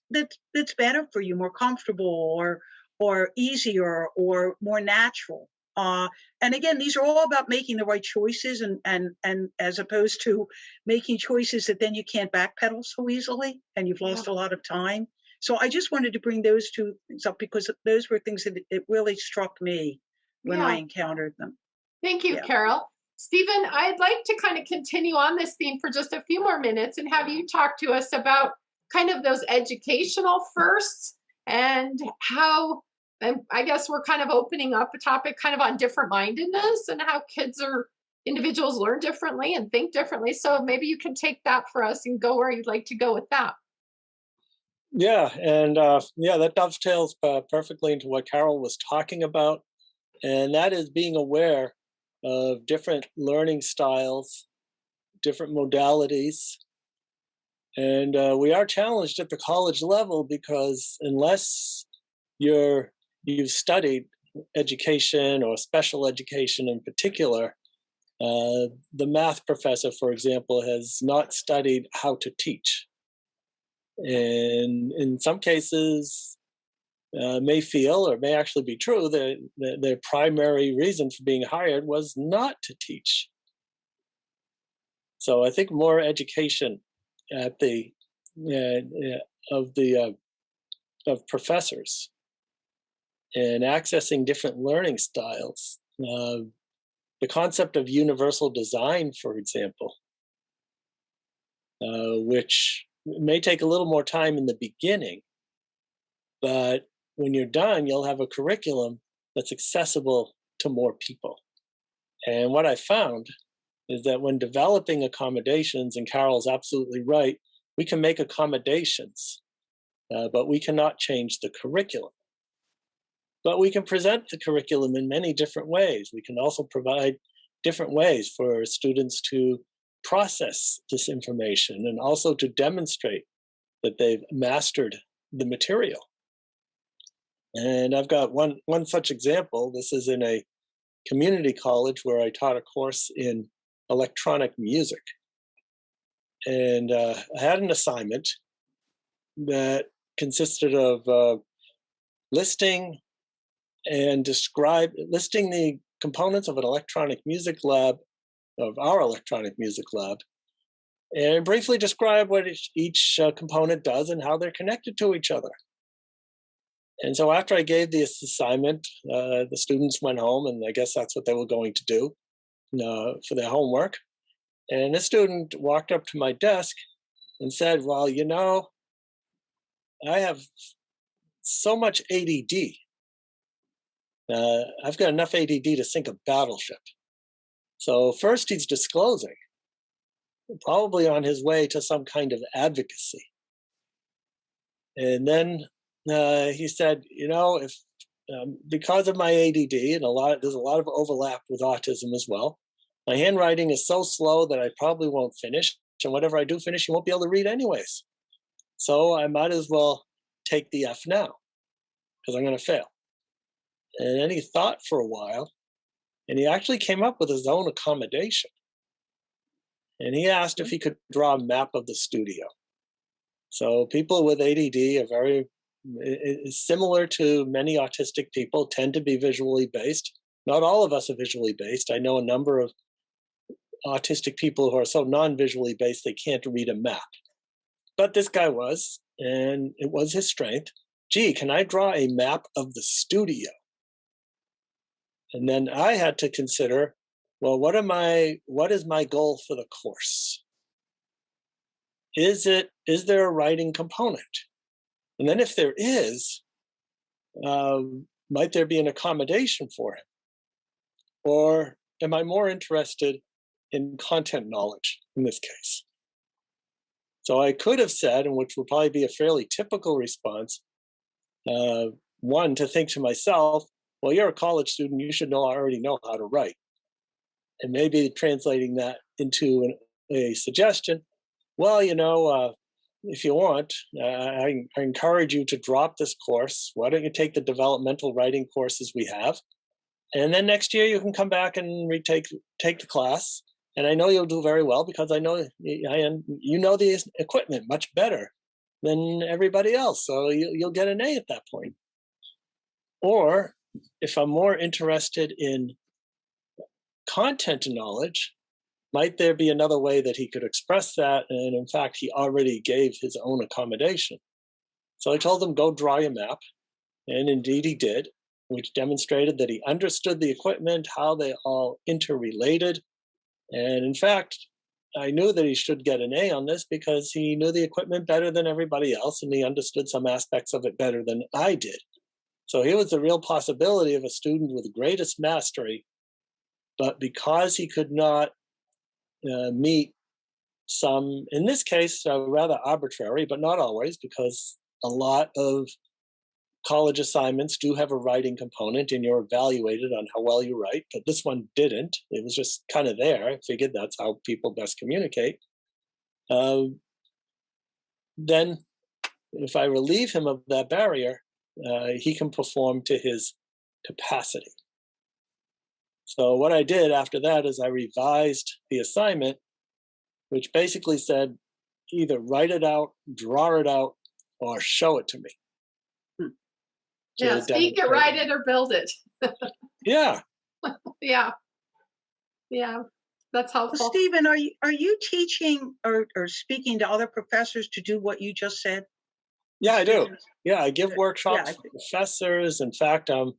better for you, more comfortable or easier or more natural. And again, these are all about making the right choices and as opposed to making choices that then you can't backpedal so easily and you've lost a lot of time. So I just wanted to bring those two things up because those were things that it really struck me when I encountered them. Thank you, Carol. Stephen, I'd like to kind of continue on this theme for just a few more minutes and have you talk to us about kind of those educational firsts and how, and I guess we're kind of opening up a topic kind of on different mindedness and how individuals learn differently and think differently. So maybe you can take that for us and go where you'd like to go with that. Yeah, and that dovetails perfectly into what Carol was talking about. And that is being aware of different learning styles, different modalities. And we are challenged at the college level because unless you've studied education or special education in particular, the math professor, for example, has not studied how to teach. And in some cases, may feel or may actually be true that their primary reason for being hired was not to teach. So I think more education at of professors and accessing different learning styles. The concept of universal design, for example, which may take a little more time in the beginning, but when you're done, you'll have a curriculum that's accessible to more people. And what I found is that when developing accommodations, and Carol's absolutely right, we can make accommodations, but we cannot change the curriculum. But we can present the curriculum in many different ways. We can also provide different ways for students to process this information and also to demonstrate that they've mastered the material. And I've got one such example. This is in a community college where I taught a course in electronic music. And I had an assignment that consisted of listing the components of an electronic music lab, of our electronic music lab, and briefly describe what each component does and how they're connected to each other. And so after I gave this assignment, the students went home, and I guess that's what they were going to do for their homework. And a student walked up to my desk and said, well, I have so much ADD. I've got enough ADD to sink a battleship. So first he's disclosing, probably on his way to some kind of advocacy. And then he said, if because of my ADD and there's a lot of overlap with autism as well. My handwriting is so slow that I probably won't finish, and whatever I do finish, you won't be able to read anyways. So I might as well take the F now because I'm going to fail. And then he thought for a while, and he actually came up with his own accommodation. And he asked if he could draw a map of the studio. So people with ADD are very similar to many autistic people, tend to be visually based. Not all of us are visually based. I know a number of autistic people who are so non-visually based they can't read a map. But this guy was, and it was his strength. Gee, can I draw a map of the studio? And then I had to consider, well, what is my goal for the course? Is there a writing component? And then if there is, might there be an accommodation for him? Or am I more interested in content knowledge in this case? So I could have said, and which would probably be a fairly typical response, one, to think to myself, well, you're a college student, you should already know how to write. And maybe translating that into a suggestion, well, if you want, I encourage you to drop this course. Why don't you take the developmental writing courses we have? And then next year you can come back and take the class. And I know you'll do very well because I know you know the equipment much better than everybody else. So you'll get an A at that point. Or if I'm more interested in content knowledge, might there be another way that he could express that? And in fact, he already gave his own accommodation. So I told him, go draw your map. And indeed he did, which demonstrated that he understood the equipment, how they all interrelated. And in fact, I knew that he should get an A on this because he knew the equipment better than everybody else, and he understood some aspects of it better than I did. So here was the real possibility of a student with greatest mastery, but because he could not meet some, in this case, rather arbitrary, but not always, because a lot of college assignments do have a writing component and you're evaluated on how well you write, but this one didn't. It was just kind of there. I figured that's how people best communicate. Then if I relieve him of that barrier, he can perform to his capacity. So what I did after that is I revised the assignment, which basically said either write it out, draw it out, or show it to me. Yeah, speak it, write it, or build it. Yeah. Yeah, that's helpful. Well, Stephen, are you teaching or speaking to other professors to do what you just said? Yeah, I do. Yeah, I give workshops for professors. In fact, I'm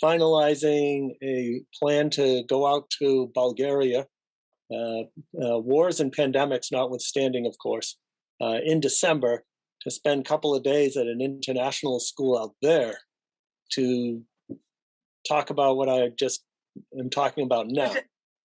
finalizing a plan to go out to Bulgaria, wars and pandemics notwithstanding, of course, in December, to spend a couple of days at an international school out there to talk about what I just am talking about now.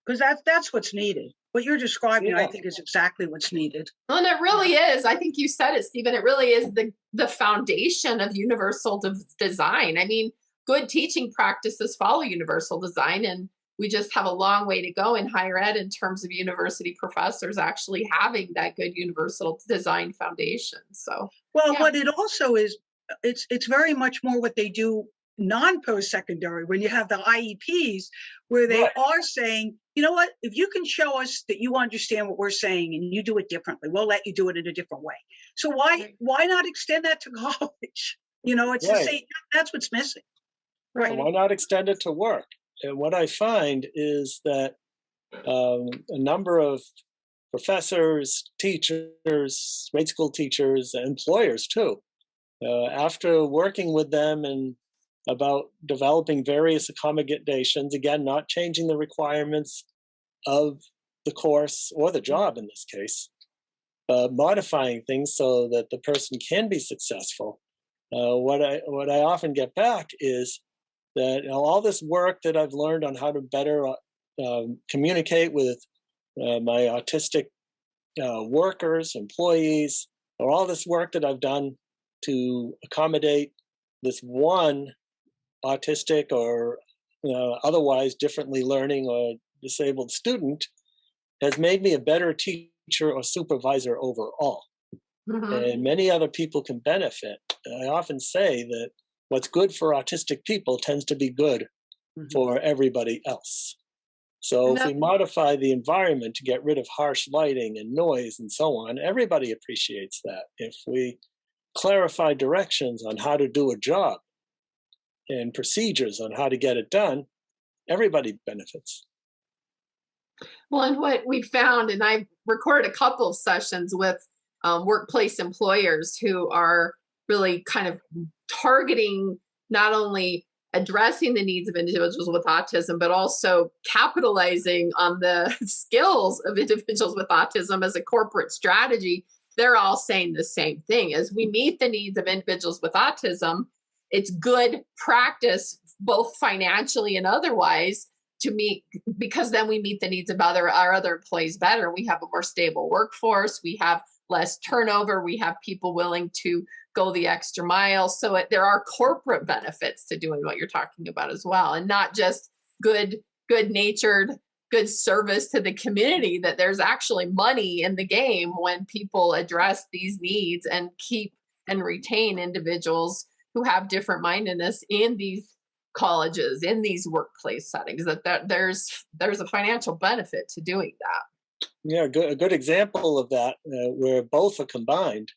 Because that's what's needed. What you're describing, I think, is exactly what's needed. Well, and it really is. I think you said it, Stephen. It really is the foundation of universal design. I mean, good teaching practices follow universal design, and we just have a long way to go in higher ed in terms of university professors actually having that good universal design foundation. So, well, what it also is, it's very much more what they do non-post-secondary, when you have the IEPs, where they are saying, you know what, if you can show us that you understand what we're saying and you do it differently, we'll let you do it in a different way. So why not extend that to college? It's the same. That's what's missing. Right. Why not extend it to work? And what I find is that a number of professors, teachers, grade school teachers, employers too, after working with them and about developing various accommodations, again, not changing the requirements of the course or the job in this case, modifying things so that the person can be successful. What I often get back is that all this work that I've learned on how to better communicate with my autistic workers, employees, or all this work that I've done to accommodate this one autistic or otherwise differently learning or disabled student has made me a better teacher or supervisor overall. And many other people can benefit. I often say that what's good for autistic people tends to be good for everybody else. So if we modify the environment to get rid of harsh lighting and noise and so on, everybody appreciates that. If we clarify directions on how to do a job and procedures on how to get it done, everybody benefits. Well, and what we found, and I've recorded a couple of sessions with workplace employers who are really kind of targeting not only addressing the needs of individuals with autism, but also capitalizing on the skills of individuals with autism as a corporate strategy. They're all saying the same thing. As we meet the needs of individuals with autism, it's good practice, both financially and otherwise, to meet, because then we meet the needs of our other employees better. We have a more stable workforce. We have less turnover. We have people willing to go the extra mile. So there are corporate benefits to doing what you're talking about as well, and not just good-natured, good service to the community, that there's actually money in the game when people address these needs and keep and retain individuals who have different mindedness in these colleges, in these workplace settings, that there's a financial benefit to doing that. Yeah, a good example of that, where both are combined,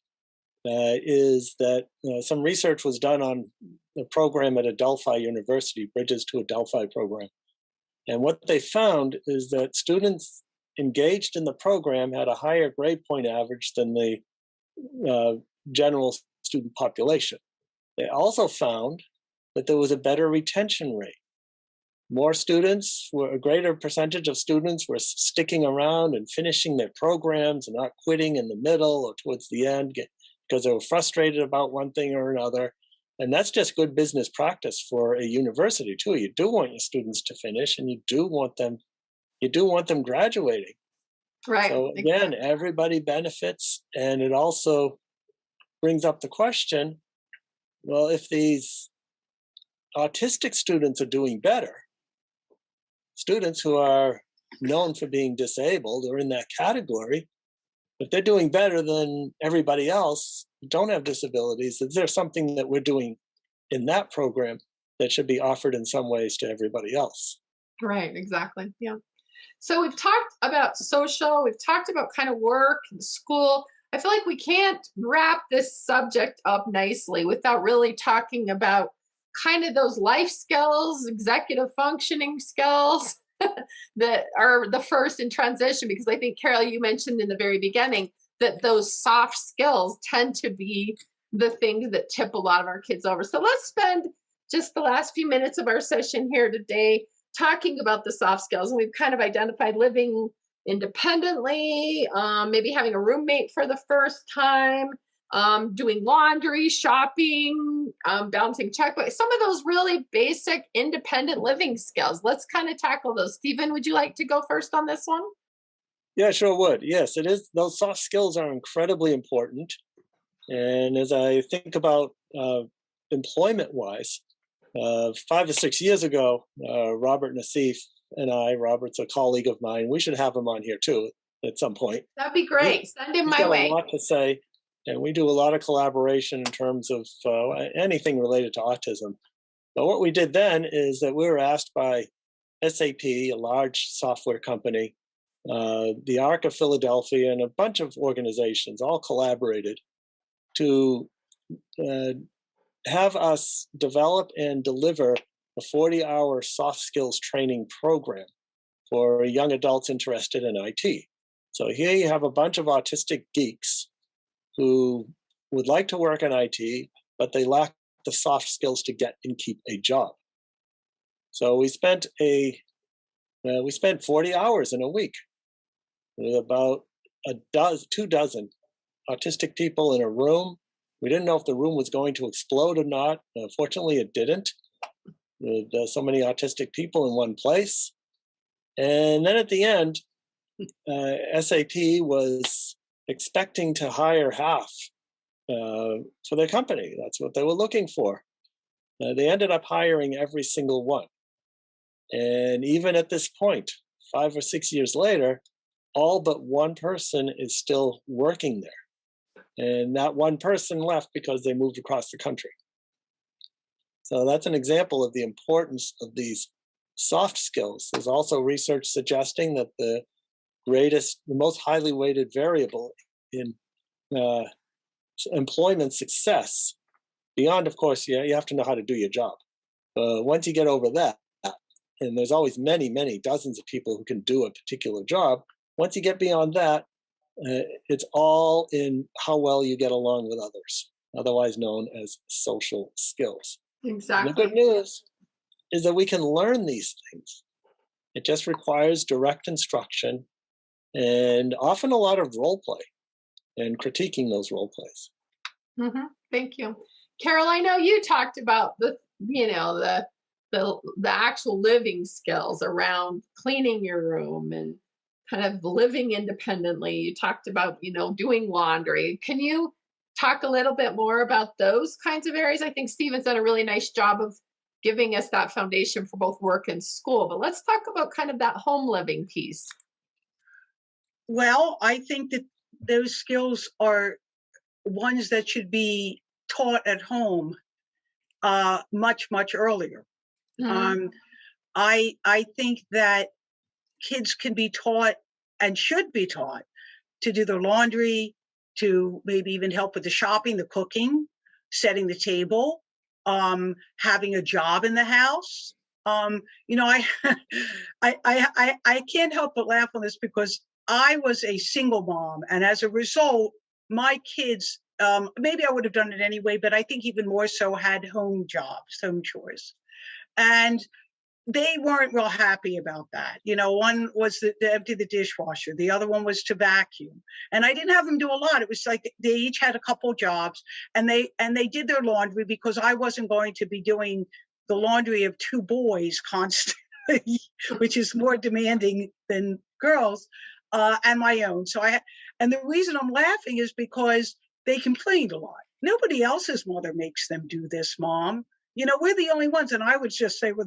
is that some research was done on the program at Adelphi University, Bridges to Adelphi program. And what they found is that students engaged in the program had a higher grade point average than the general student population. They also found that there was a better retention rate. A greater percentage of students were sticking around and finishing their programs and not quitting in the middle or towards the end because they were frustrated about one thing or another. And that's just good business practice for a university too. You do want your students to finish, and you do want them graduating. Right. So again, everybody benefits, and it also brings up the question, well, if these autistic students are doing better, students who are known for being disabled or in that category, if they're doing better than everybody else who don't have disabilities, is there something that we're doing in that program that should be offered in some ways to everybody else? Right, exactly. Yeah. So we've talked about social, we've talked about kind of work and school. I feel like we can't wrap this subject up nicely without really talking about kind of those life skills, executive functioning skills that are the first in transition, because I think, Carol, you mentioned in the very beginning that those soft skills tend to be the things that tip a lot of our kids over. So let's spend just the last few minutes of our session here today talking about the soft skills. And we've kind of identified living independently, maybe having a roommate for the first time, doing laundry, shopping, balancing checkbooks, some of those really basic independent living skills. Let's kind of tackle those. Stephen, would you like to go first on this one? Yeah, sure would. Yes, it is. Those soft skills are incredibly important. And as I think about employment-wise, 5 or 6 years ago, Robert Nassif and I, Robert's a colleague of mine, we should have him on here too at some point. That'd be great. Send him He's my got way. a lot to say, and we do a lot of collaboration in terms of anything related to autism. But what we did then is that we were asked by SAP, a large software company, the ARC of Philadelphia, and a bunch of organizations all collaborated to have us develop and deliver a 40-hour soft skills training program for young adults interested in IT. So here you have a bunch of autistic geeks who would like to work in IT, but they lack the soft skills to get and keep a job. So we spent 40 hours in a week with about 2 dozen autistic people in a room. We didn't know if the room was going to explode or not. Fortunately, it didn't. With so many autistic people in one place. And then at the end, SAP was expecting to hire half for their company. That's what they were looking for. They ended up hiring every single one. And even at this point, 5 or 6 years later, all but one person is still working there. And that one person left because they moved across the country. So that's an example of the importance of these soft skills. There's also research suggesting that the most highly weighted variable in employment success, beyond, of course, you have to know how to do your job. Once you get over that, and there's always many, many dozens of people who can do a particular job, once you get beyond that, it's all in how well you get along with others, otherwise known as social skills. Exactly. And the good news is that we can learn these things. It just requires direct instruction and often a lot of role play and critiquing those role plays. Mm-hmm. Thank you. Carol, I know you talked about the actual living skills around cleaning your room and kind of living independently. You talked about, doing laundry. Can you talk a little bit more about those kinds of areas? I think Stephen's done a really nice job of giving us that foundation for both work and school, but let's talk about kind of that home living piece. Well, I think that those skills are ones that should be taught at home much, much earlier. Mm-hmm. I think that kids can be taught and should be taught to do their laundry, to maybe even help with the shopping, the cooking, setting the table, having a job in the house. I can't help but laugh on this because I was a single mom, and as a result, my kids, maybe I would have done it anyway, but I think even more so, had home jobs, home chores. And they weren't real happy about that. One was to empty the dishwasher. The other one was to vacuum. And I didn't have them do a lot. It was like they each had a couple jobs, and they did their laundry because I wasn't going to be doing the laundry of 2 boys constantly, which is more demanding than girls, and my own. And the reason I'm laughing is because they complained a lot. Nobody else's mother makes them do this, Mom. We're the only ones. And I would just say, well,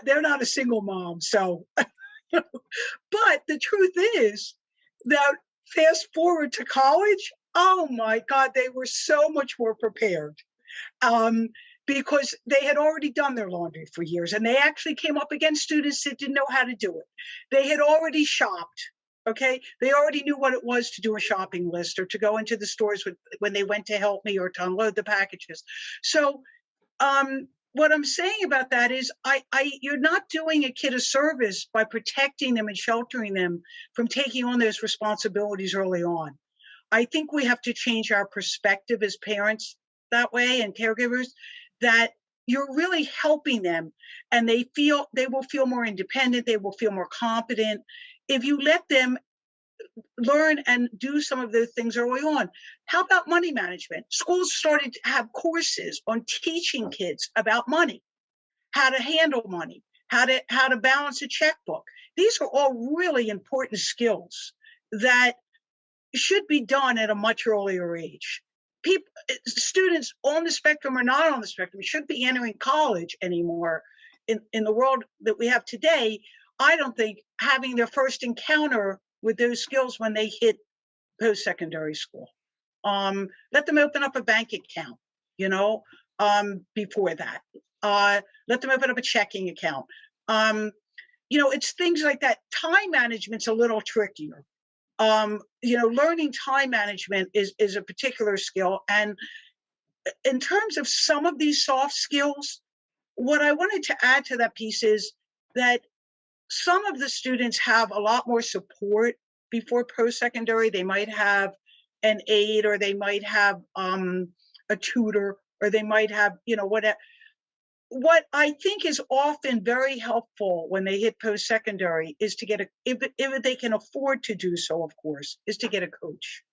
they're not a single mom. So, but the truth is that fast forward to college, oh my God, they were so much more prepared because they had already done their laundry for years, and they actually came up against students that didn't know how to do it. They had already shopped. Okay, they already knew what it was to do a shopping list or to go into the stores when they went to help me or to unload the packages. So, what I'm saying about that is you're not doing a kid a service by protecting them and sheltering them from taking on those responsibilities early on. I think we have to change our perspective as parents that way, and caregivers, that you're really helping them, and they will feel more independent. They will feel more competent if you let them learn and do some of those things early on. How about money management? Schools started to have courses on teaching kids about money, how to handle money, how to balance a checkbook. These are all really important skills that should be done at a much earlier age. Students on the spectrum or not on the spectrum should be entering college anymore. In the world that we have today, I don't think having their first encounter with those skills when they hit post-secondary school. Let them open up a bank account, before that. Let them open up a checking account. It's things like that. Time management's a little trickier. Learning time management is a particular skill. And in terms of some of these soft skills, what I wanted to add to that piece is that some of the students have a lot more support before post-secondary. They might have an aide, or they might have a tutor, or they might have, whatever. What I think is often very helpful when they hit post-secondary is to get if they can afford to do so, of course, is to get a coach.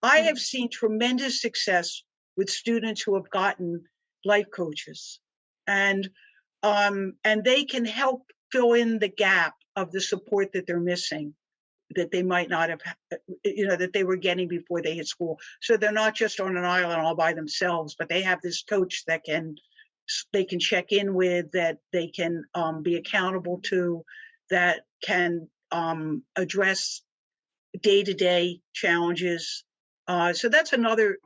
I have seen tremendous success with students who have gotten life coaches, and they can help fill in the gap of the support that they're missing that they might not have, that they were getting before they hit school. So they're not just on an island all by themselves, but they have this coach that they can check in with, that they can be accountable to, that can address day-to-day challenges. So that's another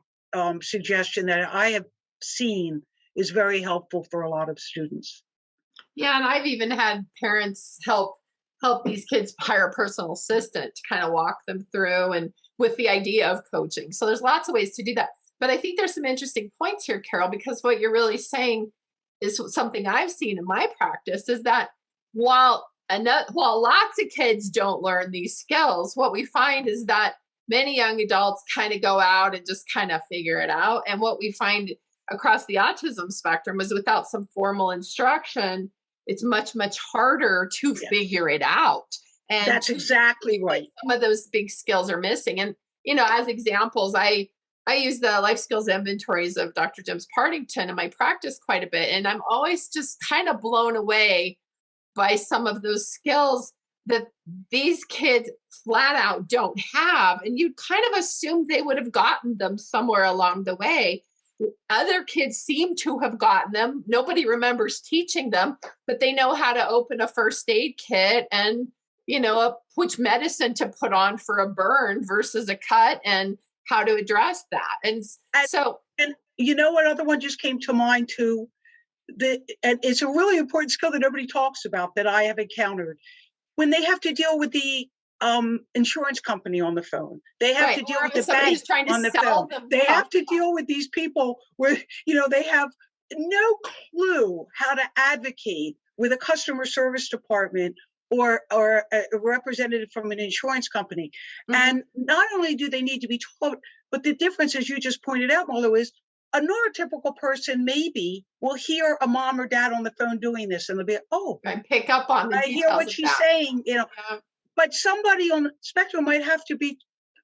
suggestion that I have seen is very helpful for a lot of students. Yeah, and I've even had parents help these kids hire a personal assistant to kind of walk them through, and with the idea of coaching. So there's lots of ways to do that. But I think there's some interesting points here, Carol, because what you're really saying is something I've seen in my practice, is that while lots of kids don't learn these skills, what we find is that many young adults kind of go out and just kind of figure it out. And what we find across the autism spectrum is, without some formal instruction, it's much, much harder to figure it out. And that's exactly right. Some of those big skills are missing. And, as examples, I use the life skills inventories of Dr. James Partington in my practice quite a bit. And I'm always just kind of blown away by some of those skills that these kids flat out don't have. And you kind of assume they would have gotten them somewhere along the way. Other kids seem to have gotten them. Nobody remembers teaching them, but they know how to open a first aid kit and, which medicine to put on for a burn versus a cut, and how to address that. And what other one just came to mind too? And it's a really important skill that nobody talks about, that I have encountered. When they have to deal with the insurance company on the phone, they have to deal with the bank on the phone. They have to deal with these people where, they have no clue how to advocate with a customer service department or a representative from an insurance company. Mm-hmm. And not only do they need to be taught, but the difference, as you just pointed out, Marlo, is a neurotypical person maybe will hear a mom or dad on the phone doing this, and they'll be, I pick up on the details. I hear what she's saying, But somebody on the spectrum might have to be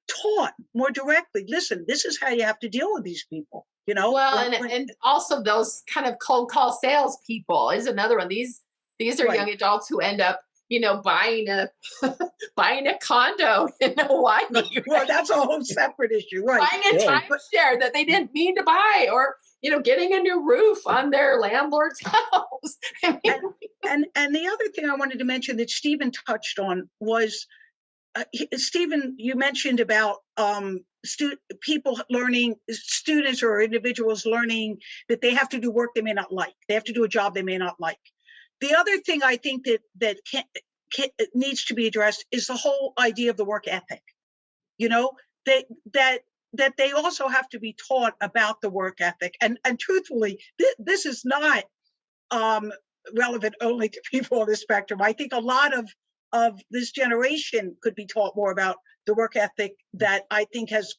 taught more directly. Listen, this is how you have to deal with these people. Well, and also those kind of cold call sales people is another one. These are young adults who end up, buying a condo in Hawaii. Right? Well, that's a whole separate issue, right? Buying a timeshare that they didn't mean to buy, or getting a new roof on their landlord's house. And the other thing I wanted to mention that Stephen touched on was, Stephen, you mentioned about people learning, students or individuals learning that they have to do work they may not like. They have to do a job they may not like. The other thing I think that needs to be addressed is the whole idea of the work ethic. That they also have to be taught about the work ethic. And truthfully, this is not relevant only to people on the spectrum. I think a lot of this generation could be taught more about the work ethic that I think has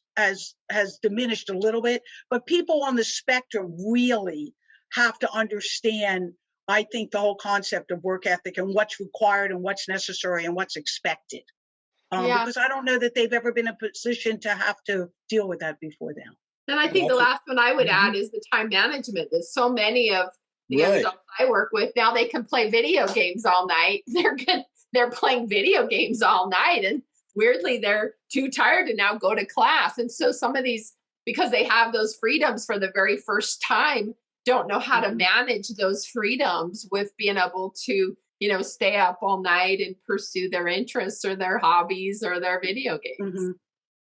diminished a little bit. But people on the spectrum really have to understand, I think, the whole concept of work ethic and what's required and what's necessary and what's expected. Because I don't know that they've ever been in a position to have to deal with that before now. And I think the last one I would add is the time management. There's so many of the young adults I work with now, they can play video games all night. They're playing video games all night, and weirdly, they're too tired to now go to class. And so some of these, because they have those freedoms for the very first time, don't know how to manage those freedoms with being able to, stay up all night and pursue their interests or their hobbies or their video games. Mm-hmm.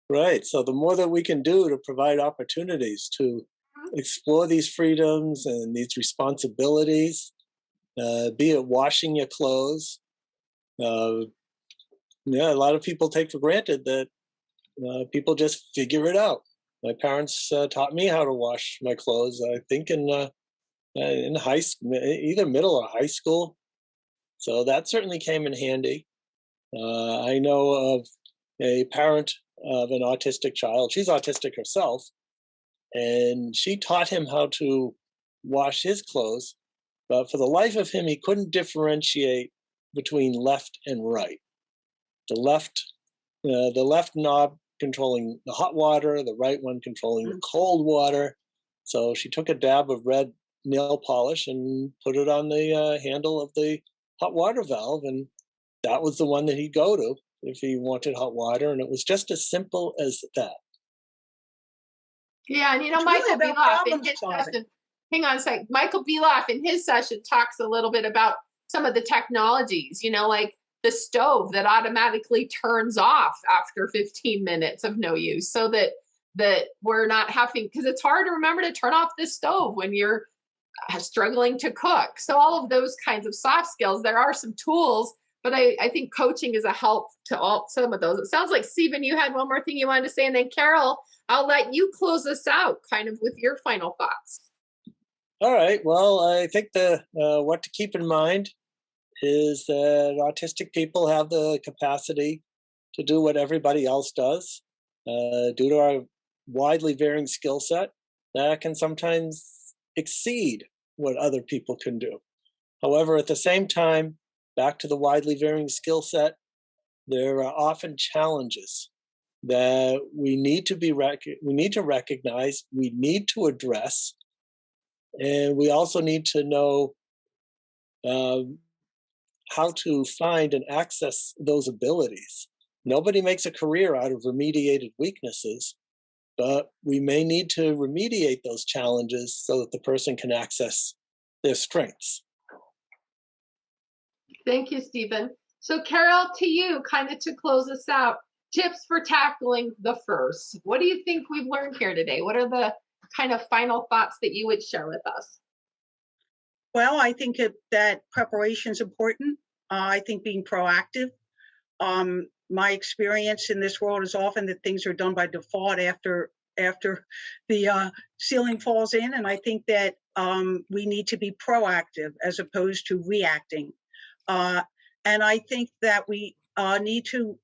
Right. So the more that we can do to provide opportunities to explore these freedoms and these responsibilities, be it washing your clothes. A lot of people take for granted that people just figure it out. My parents taught me how to wash my clothes, I think in high school, either middle or high school. So that certainly came in handy. I know of a parent of an autistic child. She's autistic herself, and she taught him how to wash his clothes. But for the life of him, he couldn't differentiate between left and right. The left knob controlling the hot water, the right one controlling the cold water. So she took a dab of red nail polish and put it on the handle of the hot water valve, and that was the one that he'd go to. if he wanted hot water, and it was just as simple as that. Yeah, and It's Michael really about Beloff in problem his solving. session, hang on a sec. Michael Beloff in his session talks a little bit about some of the technologies, like the stove that automatically turns off after 15 minutes of no use, so that we're not having, because it's hard to remember to turn off the stove when you're struggling to cook. So all of those kinds of soft skills, there are some tools, but I think coaching is a help to all some of those. It sounds like, Stephen, you had one more thing you wanted to say, and then Carol, I'll let you close us out kind of with your final thoughts. All right. Well, I think the what to keep in mind is that autistic people have the capacity to do what everybody else does, due to our widely varying skill set that can sometimes exceed what other people can do. However, at the same time, back to the widely varying skill set, there are often challenges that we need to recognize, we need to address, and we also need to know how to find and access those abilities. Nobody makes a career out of remediated weaknesses, but we may need to remediate those challenges so that the person can access their strengths. Thank you, Stephen. So Carol, to you, kind of to close us out, tips for tackling the first. What do you think we've learned here today? What are the kind of final thoughts that you would share with us? Well, I think that preparation is important. I think being proactive. My experience in this world is often that things are done by default after the ceiling falls in, and I think that we need to be proactive as opposed to reacting. And I think that we need to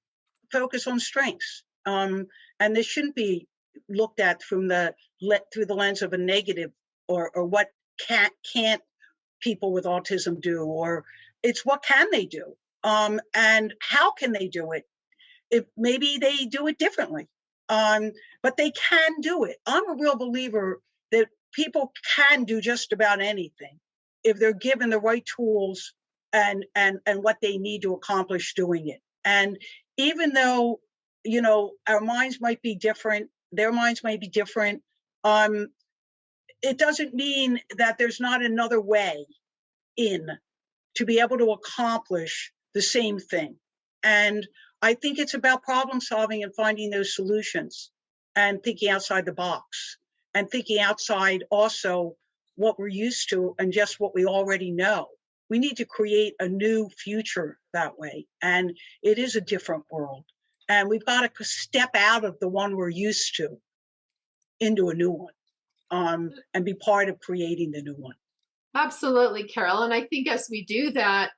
focus on strengths, and this shouldn't be looked at through the lens of a negative or what can't people with autism do, or it's what can they do, and how can they do it. If maybe they do it differently, but they can do it. I'm a real believer that people can do just about anything if they're given the right tools and what they need to accomplish doing it. And even though our minds might be different, their minds might be different, it doesn't mean that there's not another way in to be able to accomplish the same thing. And I think it's about problem solving and finding those solutions and thinking outside the box and thinking outside also what we're used to and just what we already know. We need to create a new future that way. And it is a different world. And we've got to step out of the one we're used to into a new one, and be part of creating the new one. Absolutely, Carol. And I think as we do that,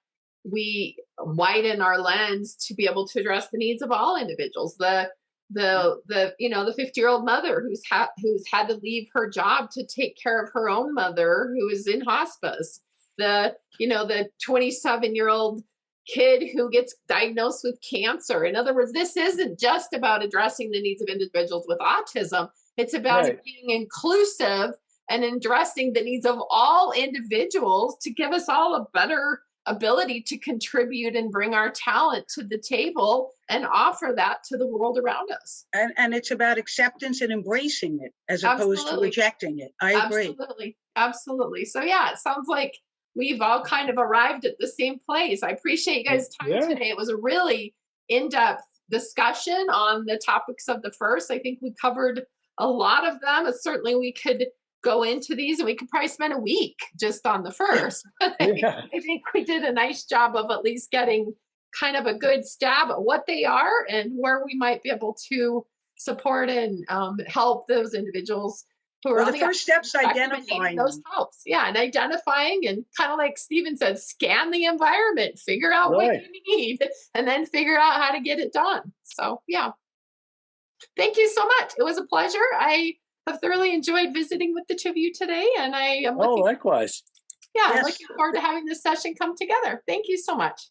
we widen our lens to be able to address the needs of all individuals. The 50-year-old mother who's had to leave her job to take care of her own mother who is in hospice. The 27-year-old kid who gets diagnosed with cancer. In other words, this isn't just about addressing the needs of individuals with autism. It's about being inclusive and addressing the needs of all individuals to give us all a better ability to contribute and bring our talent to the table and offer that to the world around us. And it's about acceptance and embracing it as opposed to rejecting it. I agree. Absolutely. So yeah, it sounds like we've all kind of arrived at the same place. I appreciate you guys' time today. It was a really in-depth discussion on the topics of the first. I think we covered a lot of them. Certainly we could go into these and we could probably spend a week just on the first. I think we did a nice job of at least getting kind of a good stab at what they are and where we might be able to support and help those individuals who are the first steps identifying those helps. Yeah, and identifying and kind of like Stephen said, scan the environment, figure out what you need, and then figure out how to get it done. So yeah. Thank you so much. It was a pleasure. I have thoroughly enjoyed visiting with the two of you today, and I am likewise. I'm looking forward to having this session come together. Thank you so much.